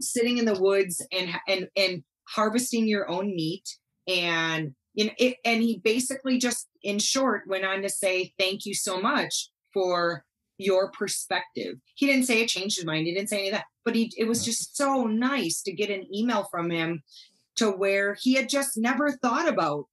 Sitting in the woods and harvesting your own meat. And, you know, and he basically just, in short, went on to say, thank you so much for your perspective. He didn't say it changed his mind. He didn't say any of that, but it was just so nice to get an email from him to where he had just never thought about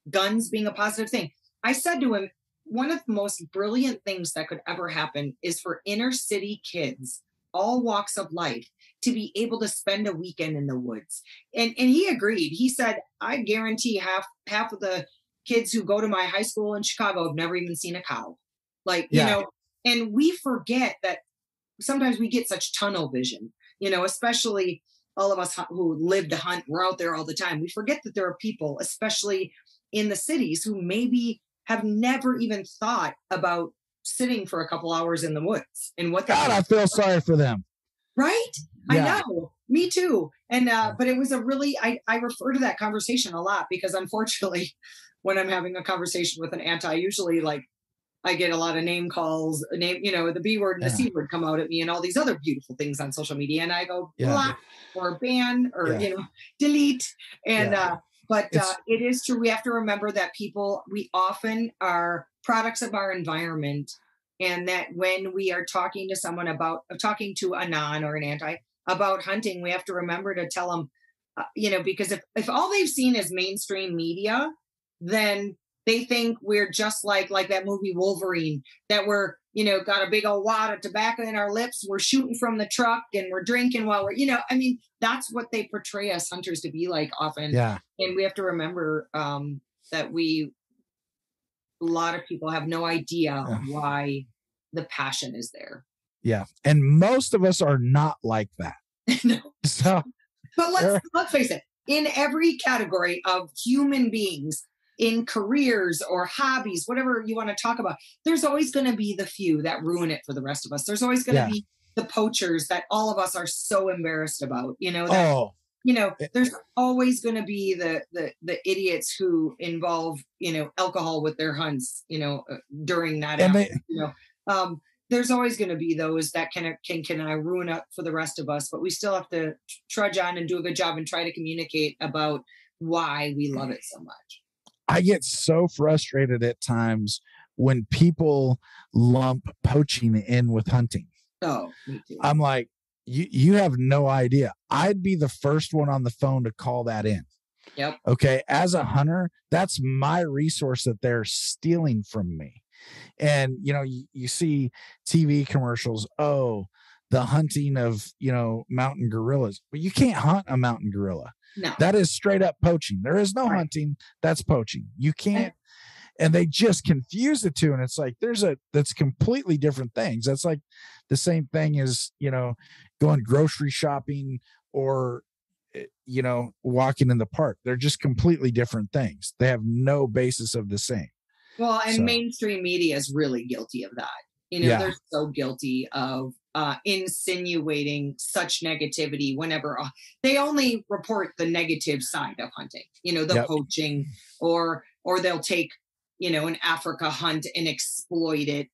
guns being a positive thing. I said to him, one of the most brilliant things that could ever happen is for inner city kids, all walks of life, to be able to spend a weekend in the woods. And he agreed. He said, I guarantee half of the kids who go to my high school in Chicago have never even seen a cow. Like, you know, and we forget that sometimes we get such tunnel vision, you know, especially all of us who live to hunt. We're out there all the time. We forget that there are people, especially in the cities, who maybe have never even thought about sitting for a couple hours in the woods. And what God, I feel sorry for them. Right? Yeah. I know. Me too. And but it was I refer to that conversation a lot because unfortunately when I'm having a conversation with an anti, usually like I get a lot of name calls, the B word and the C word come out at me and all these other beautiful things on social media. And I go block or ban or, delete. And, but it is true. We have to remember that we often are products of our environment. And that when we are talking to a non or an anti about hunting, we have to remember to tell them, because if all they've seen is mainstream media, then they think we're just like that movie Wolverine, that we're, got a big old wad of tobacco in our lips. We're shooting from the truck and we're drinking while we're, that's what they portray us hunters to be like often. Yeah. And we have to remember that a lot of people have no idea why the passion is there. Yeah. And most of us are not like that. No. So, but let's face it, in every category of human beings, in careers or hobbies, whatever you want to talk about, there's always going to be the few that ruin it for the rest of us. There's always going to be the poachers that all of us are so embarrassed about, there's always going to be the idiots who involve, alcohol with their hunts, during that. And there's always going to be those that can ruin it for the rest of us, but we still have to trudge on and do a good job and try to communicate about why we love it so much. I get so frustrated at times when people lump poaching in with hunting. Oh, me too. I'm like, you have no idea. I'd be the first one on the phone to call that in. Yep. Okay. As a hunter, that's my resource that they're stealing from me. And, you see TV commercials. Oh, the hunting of, mountain gorillas, but you can't hunt a mountain gorilla. No. That is straight up poaching. There is no hunting. That's poaching. You can't. And they just confuse the two. And it's like, that's completely different things. That's like the same thing as, going grocery shopping or, walking in the park. They're just completely different things. They have no basis of the same. Well, and mainstream media is really guilty of that. They're so guilty of insinuating such negativity whenever they only report the negative side of hunting, the poaching, or they'll take, an Africa hunt and exploit it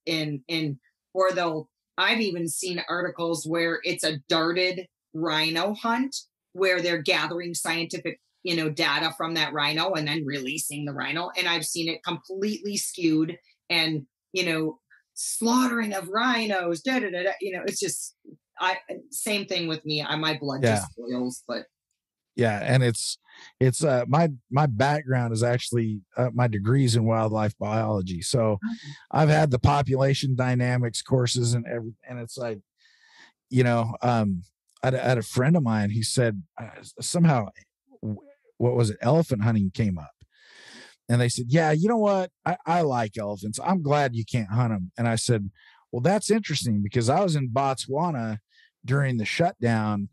I've even seen articles where it's a darted rhino hunt where they're gathering scientific, data from that rhino and then releasing the rhino. And I've seen it completely skewed and, slaughtering of rhinos, it's just, same thing with me. My blood just boils, but. Yeah. And it's my background is actually my degrees in wildlife biology. So I've had the population dynamics courses and it's like, I had a friend of mine who said somehow, what was it? Elephant hunting came up. And they said, yeah, you know what? I like elephants. I'm glad you can't hunt them. And I said, well, that's interesting because I was in Botswana during the shutdown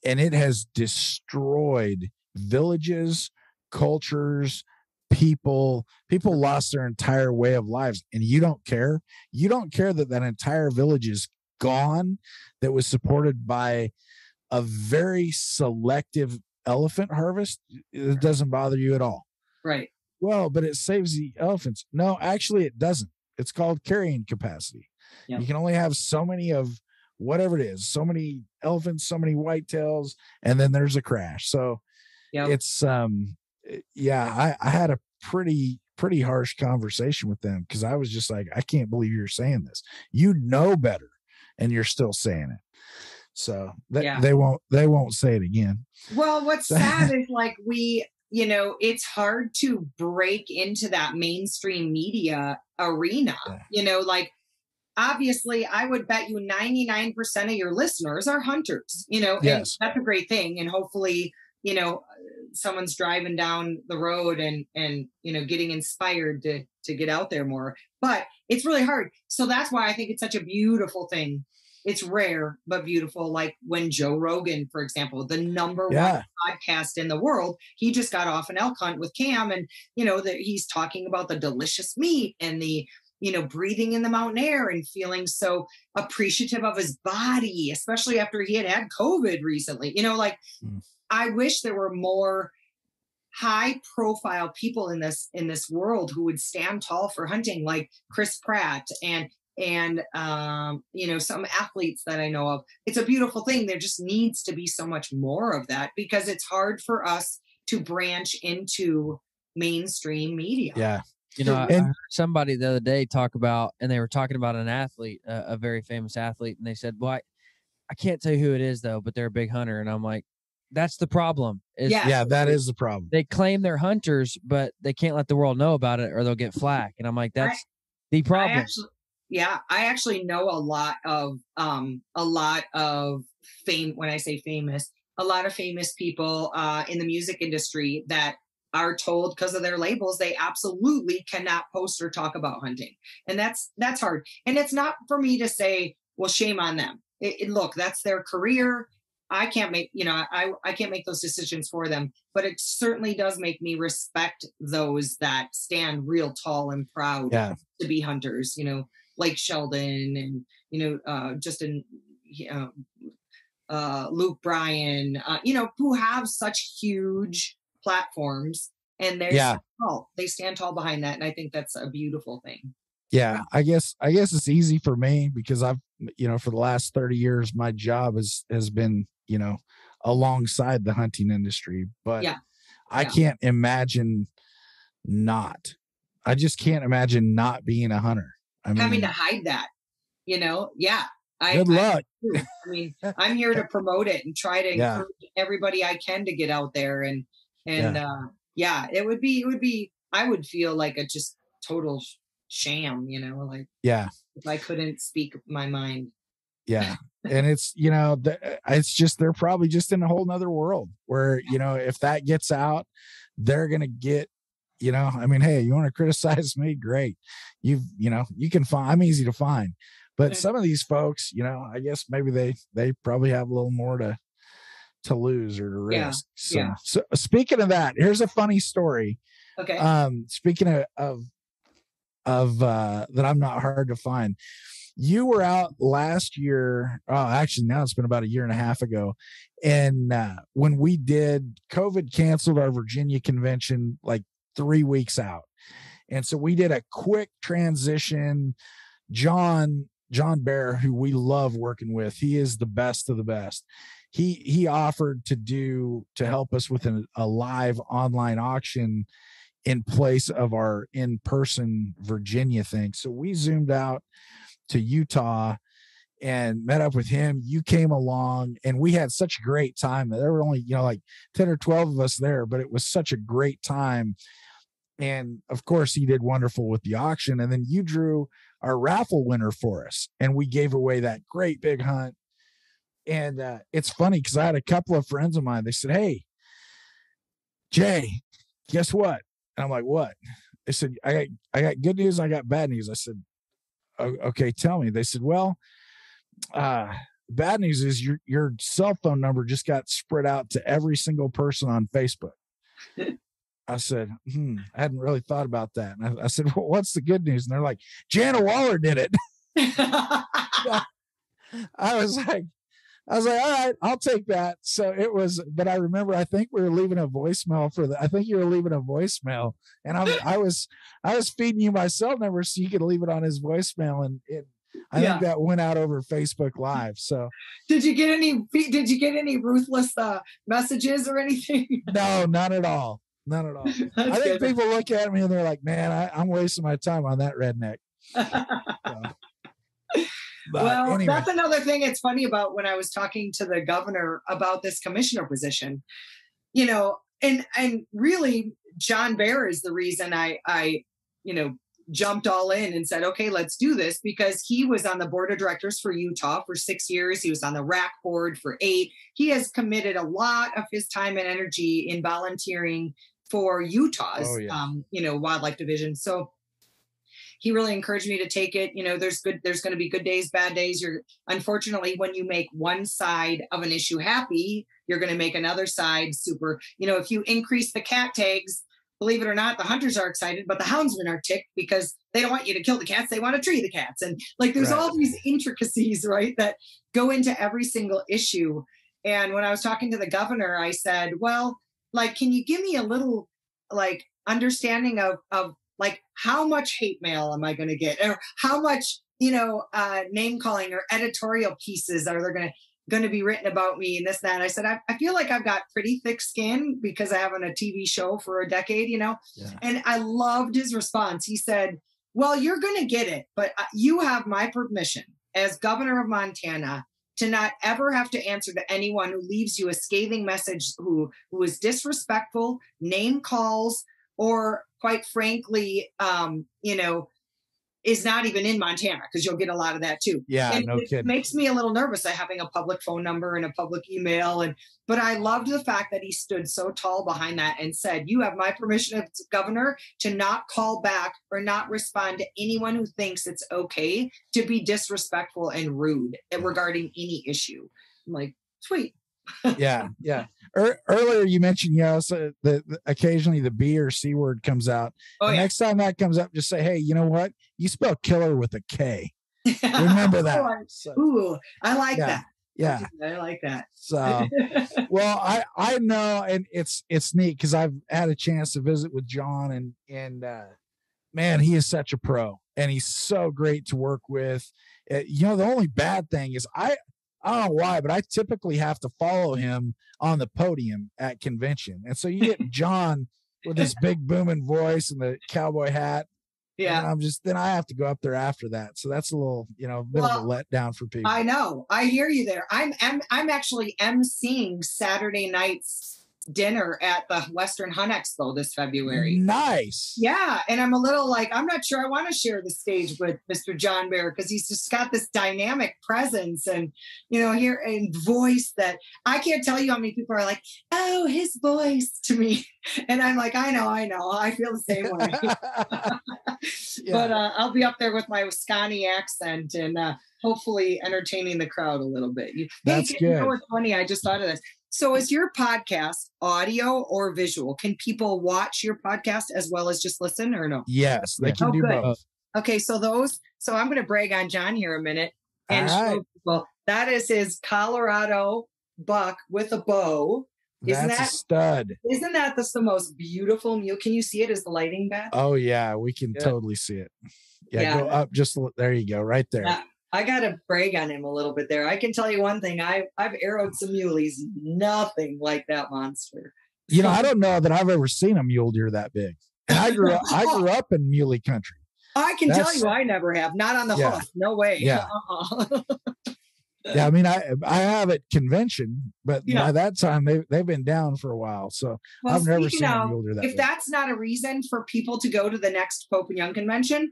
and it has destroyed villages, cultures, people lost their entire way of lives. And you don't care. You don't care that entire village is gone that was supported by a very selective elephant harvest. It doesn't bother you at all. Right. Well, but it saves the elephants. No, actually it doesn't. It's called carrying capacity. Yep. You can only have so many of whatever it is, so many elephants, so many whitetails, and then there's a crash. So it's, I had a pretty harsh conversation with them because I was just like, I can't believe you're saying this. You know better and you're still saying it. So they won't say it again. Well, what's sad is like it's hard to break into that mainstream media arena, like obviously I would bet you 99% of your listeners are hunters, and that's a great thing. And hopefully, someone's driving down the road and getting inspired to get out there more, but it's really hard. So that's why I think it's such a beautiful thing. It's rare, but beautiful. Like when Joe Rogan, for example, the number one podcast in the world, he just got off an elk hunt with Cam and, that he's talking about the delicious meat and the, breathing in the mountain air and feeling so appreciative of his body, especially after he had COVID recently, I wish there were more high profile people in this world who would stand tall for hunting, like Chris Pratt and some athletes that I know of. It's a beautiful thing. There just needs to be so much more of that, because it's hard for us to branch into mainstream media. Yeah. I heard somebody the other day talk about, and they were talking about an athlete, a very famous athlete, and they said, well, I can't tell you who it is though, but they're a big hunter. And I'm like, that's the problem. That is the problem. They claim they're hunters, but they can't let the world know about it or they'll get flack. And I'm like, that's the problem. I actually know a lot of fame. When I say famous, a lot of famous people in the music industry that are told, because of their labels, they absolutely cannot post or talk about hunting. And that's hard. And it's not for me to say, well, shame on them. Look, that's their career. I can't make, I can't make those decisions for them, but it certainly does make me respect those that stand real tall and proud to be hunters, like Sheldon and, Justin, Luke Bryan, who have such huge platforms, and they stand tall behind that. And I think that's a beautiful thing. Yeah. I guess it's easy for me because I've, for the last 30 years, my job has been, alongside the hunting industry, but I can't imagine I just can't imagine not being a hunter. Having to hide that, good luck. I'm here to promote it and try to encourage everybody I can to get out there. And it would be, I would feel like a just total sham, if I couldn't speak my mind. Yeah. And it's, it's just, they're probably just in a whole nother world where, if that gets out, they're going to get, hey, you want to criticize me? Great. You can find, I'm easy to find, but some of these folks, I guess maybe they probably have a little more to lose or to risk. So speaking of that, here's a funny story. Okay. Speaking of that, I'm not hard to find. You were out last year. Oh, actually, now it's been about a year and a half ago. And when we did, COVID canceled our Virginia convention like 3 weeks out. And so we did a quick transition. John Bear, who we love working with, he is the best of the best. He offered to help us with a live online auction in place of our in-person Virginia thing. So we zoomed out to Utah and met up with him. You came along and we had such a great time. There were only, like 10 or 12 of us there, but it was such a great time. And of course he did wonderful with the auction. And then you drew our raffle winner for us and we gave away that great big hunt. And it's funny because I had a couple of friends of mine. They said, hey, Jay, guess what? And I'm like, what? They said, I got good news. I got bad news. I said, okay, tell me. They said, well, bad news is your cell phone number just got spread out to every single person on Facebook. I said, I hadn't really thought about that. And I said, well, what's the good news? And they're like, Jana Waller did it. I was like, all right, I'll take that. So it was, but I remember, I think we were leaving a voicemail I think you were leaving a voicemail and I was feeding you my cell number so you could leave it on his voicemail. And I think that went out over Facebook Live. So did you get any ruthless messages or anything? No, none at all. None at all. I think people look at me and they're like, man, I'm wasting my time on that redneck. Well, anyway. That's another thing. It's funny about when I was talking to the governor about this commissioner position, and really John Bear is the reason I jumped all in and said, okay, let's do this, because he was on the board of directors for Utah for 6 years. He was on the RAC board for 8. He has committed a lot of his time and energy in volunteering for Utah's, wildlife division. So he really encouraged me to take it. There's going to be good days, bad days. Unfortunately, when you make one side of an issue happy, you're going to make another side super, if you increase the cat tags, believe it or not, the hunters are excited, but the houndsmen are ticked because they don't want you to kill the cats. They want to tree the cats. And there's all these intricacies, right, that go into every single issue. And when I was talking to the governor, I said, well, like, can you give me a little like understanding of like how much hate mail am I going to get, or how much, name calling or editorial pieces are there going to be written about me and this, that. I said, I feel like I've got pretty thick skin because I haven't a TV show for a decade, Yeah. And I loved his response. He said, well, you're going to get it, but you have my permission as governor of Montana to not ever have to answer to anyone who leaves you a scathing message, who is disrespectful, name calls, or quite frankly, is not even in Montana, because you'll get a lot of that too. Yeah, and no it kidding. Makes me a little nervous having a public phone number and a public email. But I loved the fact that he stood so tall behind that and said, you have my permission as governor to not call back or not respond to anyone who thinks it's okay to be disrespectful and rude regarding any issue. I'm like, sweet. Yeah. Earlier you mentioned, so occasionally the B or C word comes out. Next time that comes up, just say, hey, you know what? You spell killer with a K. Remember that. Ooh, I like that. Yeah, I like that. So, well, I know, and it's neat because I've had a chance to visit with John, and man, he is such a pro, and he's so great to work with. The only bad thing is I don't know why, but I typically have to follow him on the podium at convention. And so you get John with his big booming voice and the cowboy hat. Yeah. And then I have to go up there after that. So that's a little, bit of a letdown for people. I know. I hear you there. I'm actually emceeing Saturday night's dinner at the Western Hunt Expo this February. Nice. Yeah. And I'm a little like, I'm not sure I want to share the stage with Mr. John Bear, because he's just got this dynamic presence and, here and voice that I can't tell you how many people are like, oh, his voice to me. And I'm like, I know. I feel the same way. Yeah. But I'll be up there with my Wisconsin accent and hopefully entertaining the crowd a little bit. That's good. You know what's funny? I just thought of this. So is your podcast audio or visual? Can people watch your podcast as well as just listen, or no? Yes, they can do both. Okay, so I'm going to brag on John here a minute and show people that is his Colorado buck with a bow. That's a stud. Isn't that the most beautiful mule? Can you see it? Is the lighting bad? Oh yeah, we can totally see it. Yeah, go up there you go, right there. Yeah. I got to brag on him a little bit there. I can tell you one thing. I've arrowed some muleys, nothing like that monster. I don't know that I've ever seen a mule deer that big. And I grew up in muley country. I can tell you I never have. Not on the hoof. No way. Yeah. Yeah, I mean, I have at convention, but by that time they've been down for a while. So I've never seen a mule deer that big. If that's not a reason for people to go to the next Pope and Young convention,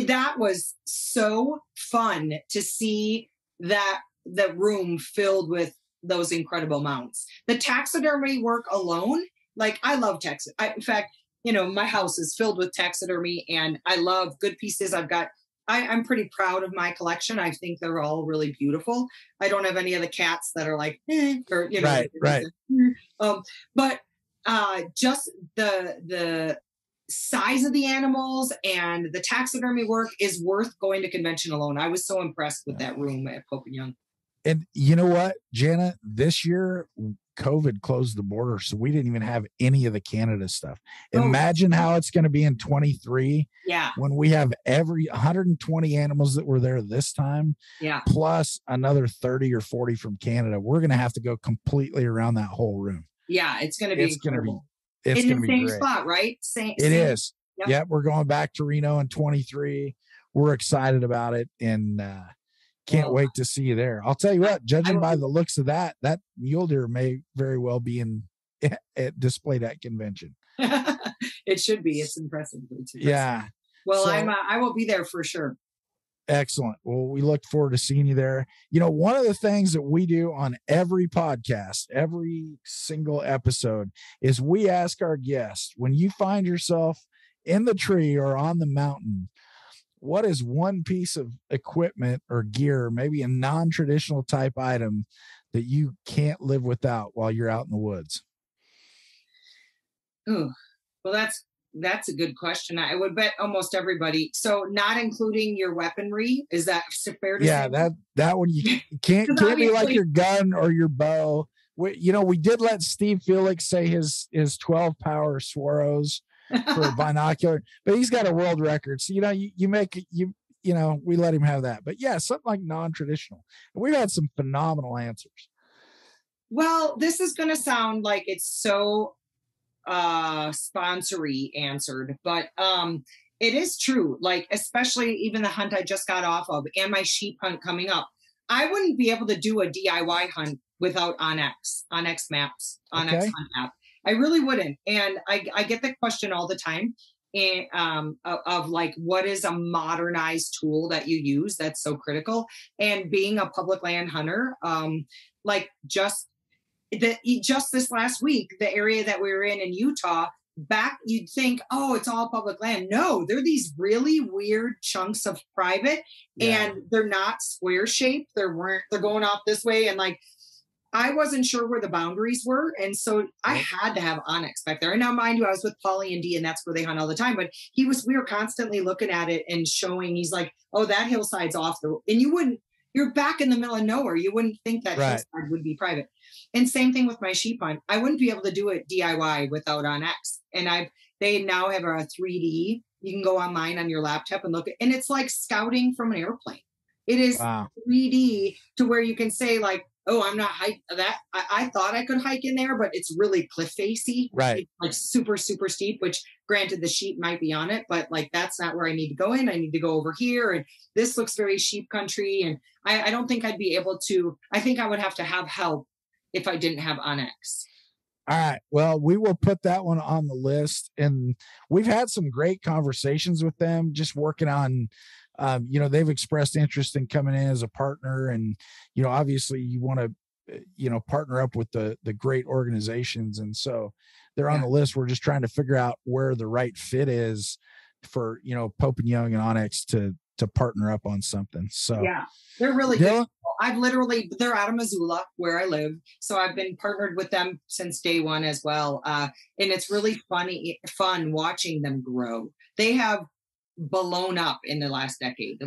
that was so fun to see that the room filled with those incredible mounts. The taxidermy work alone, like I love taxidermy. In fact, my house is filled with taxidermy and I love good pieces. I'm pretty proud of my collection. I think they're all really beautiful. I don't have any of the cats that are like, or, right. But just the size of the animals and the taxidermy work is worth going to convention alone. I was so impressed with that room at Pope and Young. And you know what, Jana, this year COVID closed the border, so we didn't even have any of the Canada stuff. Imagine how it's going to be in 23. Yeah. When we have 120 animals that were there this time. Yeah. Plus another 30 or 40 from Canada. We're going to have to go completely around that whole room. Yeah. It's going to be incredible. It's in the same great. spot, right? It is. Yep. Yeah, we're going back to Reno in 23. We're excited about it and can't wait to see you there. I'll tell you what, judging by the looks of that mule deer may very well be displayed at convention. It should be. It's impressive. Yeah. Well, I will be there for sure. Excellent. Well, we look forward to seeing you there. One of the things that we do on every podcast, every single episode, is we ask our guests, when you find yourself in the tree or on the mountain, what is one piece of equipment or gear, maybe a non-traditional type item, that you can't live without while you're out in the woods? Ooh, well, that's a good question. I would bet almost everybody. So not including your weaponry, is that fair to say? Yeah, that one you can't be like your gun or your bow. we did let Steve Felix say his 12 power Swaros for binocular, but he's got a world record. So, we let him have that. But yeah, something like non-traditional. And we've had some phenomenal answers. Well, this is going to sound like it's so sponsory answered, but it is true. Like, especially even the hunt I just got off of and my sheep hunt coming up, I wouldn't be able to do a DIY hunt without OnX Maps, OnX Hunt app. I really wouldn't. And I get the question all the time, and of like, what is a modernized tool that you use that's so critical? And being a public land hunter, like just this last week, the area that we were in Utah, you'd think, oh, it's all public land. No, they're these really weird chunks of private, and they're not square shaped. They're going off this way, and like, I wasn't sure where the boundaries were. And so I had to have OnX back there. And now, mind you, I was with Paulie and D, and that's where they hunt all the time. But we were constantly looking at it and showing, he's like, oh, that hillside's off and you're back in the middle of nowhere. You wouldn't think that hillside would be private. And same thing with my sheep hunt. I wouldn't be able to do it DIY without OnX. And they now have a 3D. You can go online on your laptop and look at, and it's like scouting from an airplane. It is 3D to where you can say like, oh, I'm not hiking that. I thought I could hike in there, but it's really cliff facey. Right. It's like super, super steep, which granted the sheep might be on it, but like, that's not where I need to go in. I need to go over here. And this looks very sheep country. And I don't think I'd be able to, I think I would have to have help if I didn't have OnX. All right. Well, we will put that one on the list, and we've had some great conversations with them, just working on, they've expressed interest in coming in as a partner, and, obviously you want to, partner up with the great organizations. And so they're on the list. We're just trying to figure out where the right fit is for, Pope and Young and OnX to partner up on something. So yeah, they're really good. They're out of Missoula where I live. So I've been partnered with them since day one as well. And it's really fun watching them grow. They have blown up in the last decade,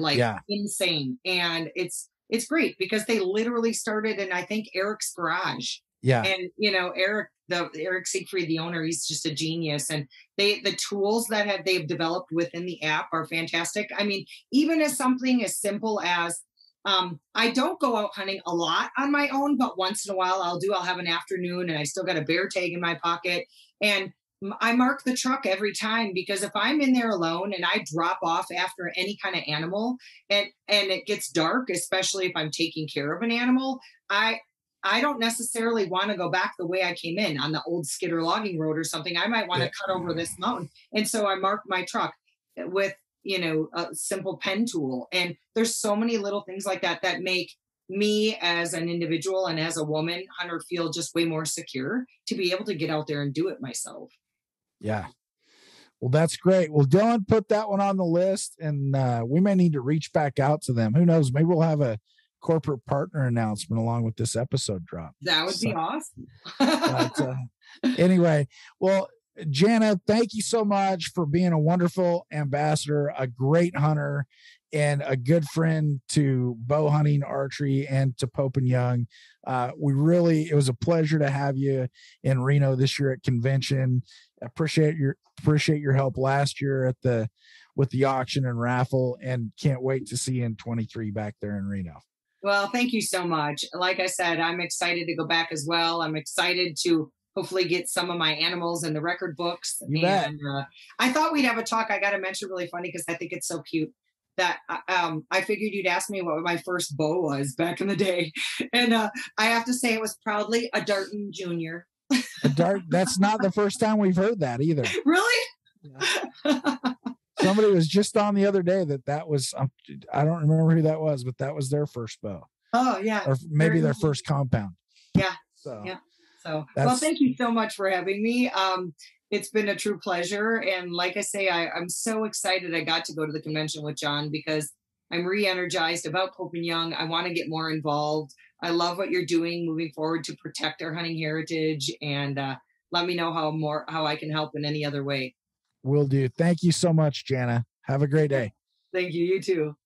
insane. And it's great because they literally started in, I think, Eric's garage. Yeah. And, Eric Siegfried, the owner, he's just a genius. And the tools that they've developed within the app are fantastic. I mean, even as something as simple as, I don't go out hunting a lot on my own, but once in a while I'll have an afternoon and I still got a bear tag in my pocket. And I mark the truck every time, because if I'm in there alone and I drop off after any kind of animal and it gets dark, especially if I'm taking care of an animal, I don't necessarily want to go back the way I came in on the old skidder logging road or something. I might want to cut over this mountain. And so I mark my truck with, a simple pen tool. And there's so many little things like that make me as an individual and as a woman hunter feel just way more secure to be able to get out there and do it myself. Yeah. Well, that's great. Well, Dylan put that one on the list, and we may need to reach back out to them. Who knows? Maybe we'll have a corporate partner announcement along with this episode drop. That would be awesome. But, anyway, well, Jana, thank you so much for being a wonderful ambassador, a great hunter, and a good friend to bow hunting, archery, and to Pope and Young. It was a pleasure to have you in Reno this year at convention. Appreciate your help last year with the auction and raffle, and can't wait to see you in 23 back there in Reno. Well, thank you so much. Like I said, I'm excited to go back as well. I'm excited to hopefully get some of my animals in the record books. And I thought we'd have a talk. I got to mention really funny, because I think it's so cute that I figured you'd ask me what my first bow was back in the day. And I have to say it was proudly a Darton Junior. A Dart. That's not the first time we've heard that either. Really? Yeah. Somebody was just on the other day that was, I don't remember who that was, but that was their first bow. Oh yeah. Or maybe their first compound. Yeah. So, yeah. So, well, thank you so much for having me. It's been a true pleasure. And like I say, I'm so excited I got to go to the convention with John, because I'm re-energized about Pope and Young. I want to get more involved. I love what you're doing moving forward to protect our hunting heritage, and let me know how I can help in any other way. Will do. Thank you so much, Jana. Have a great day. Thank you. You too.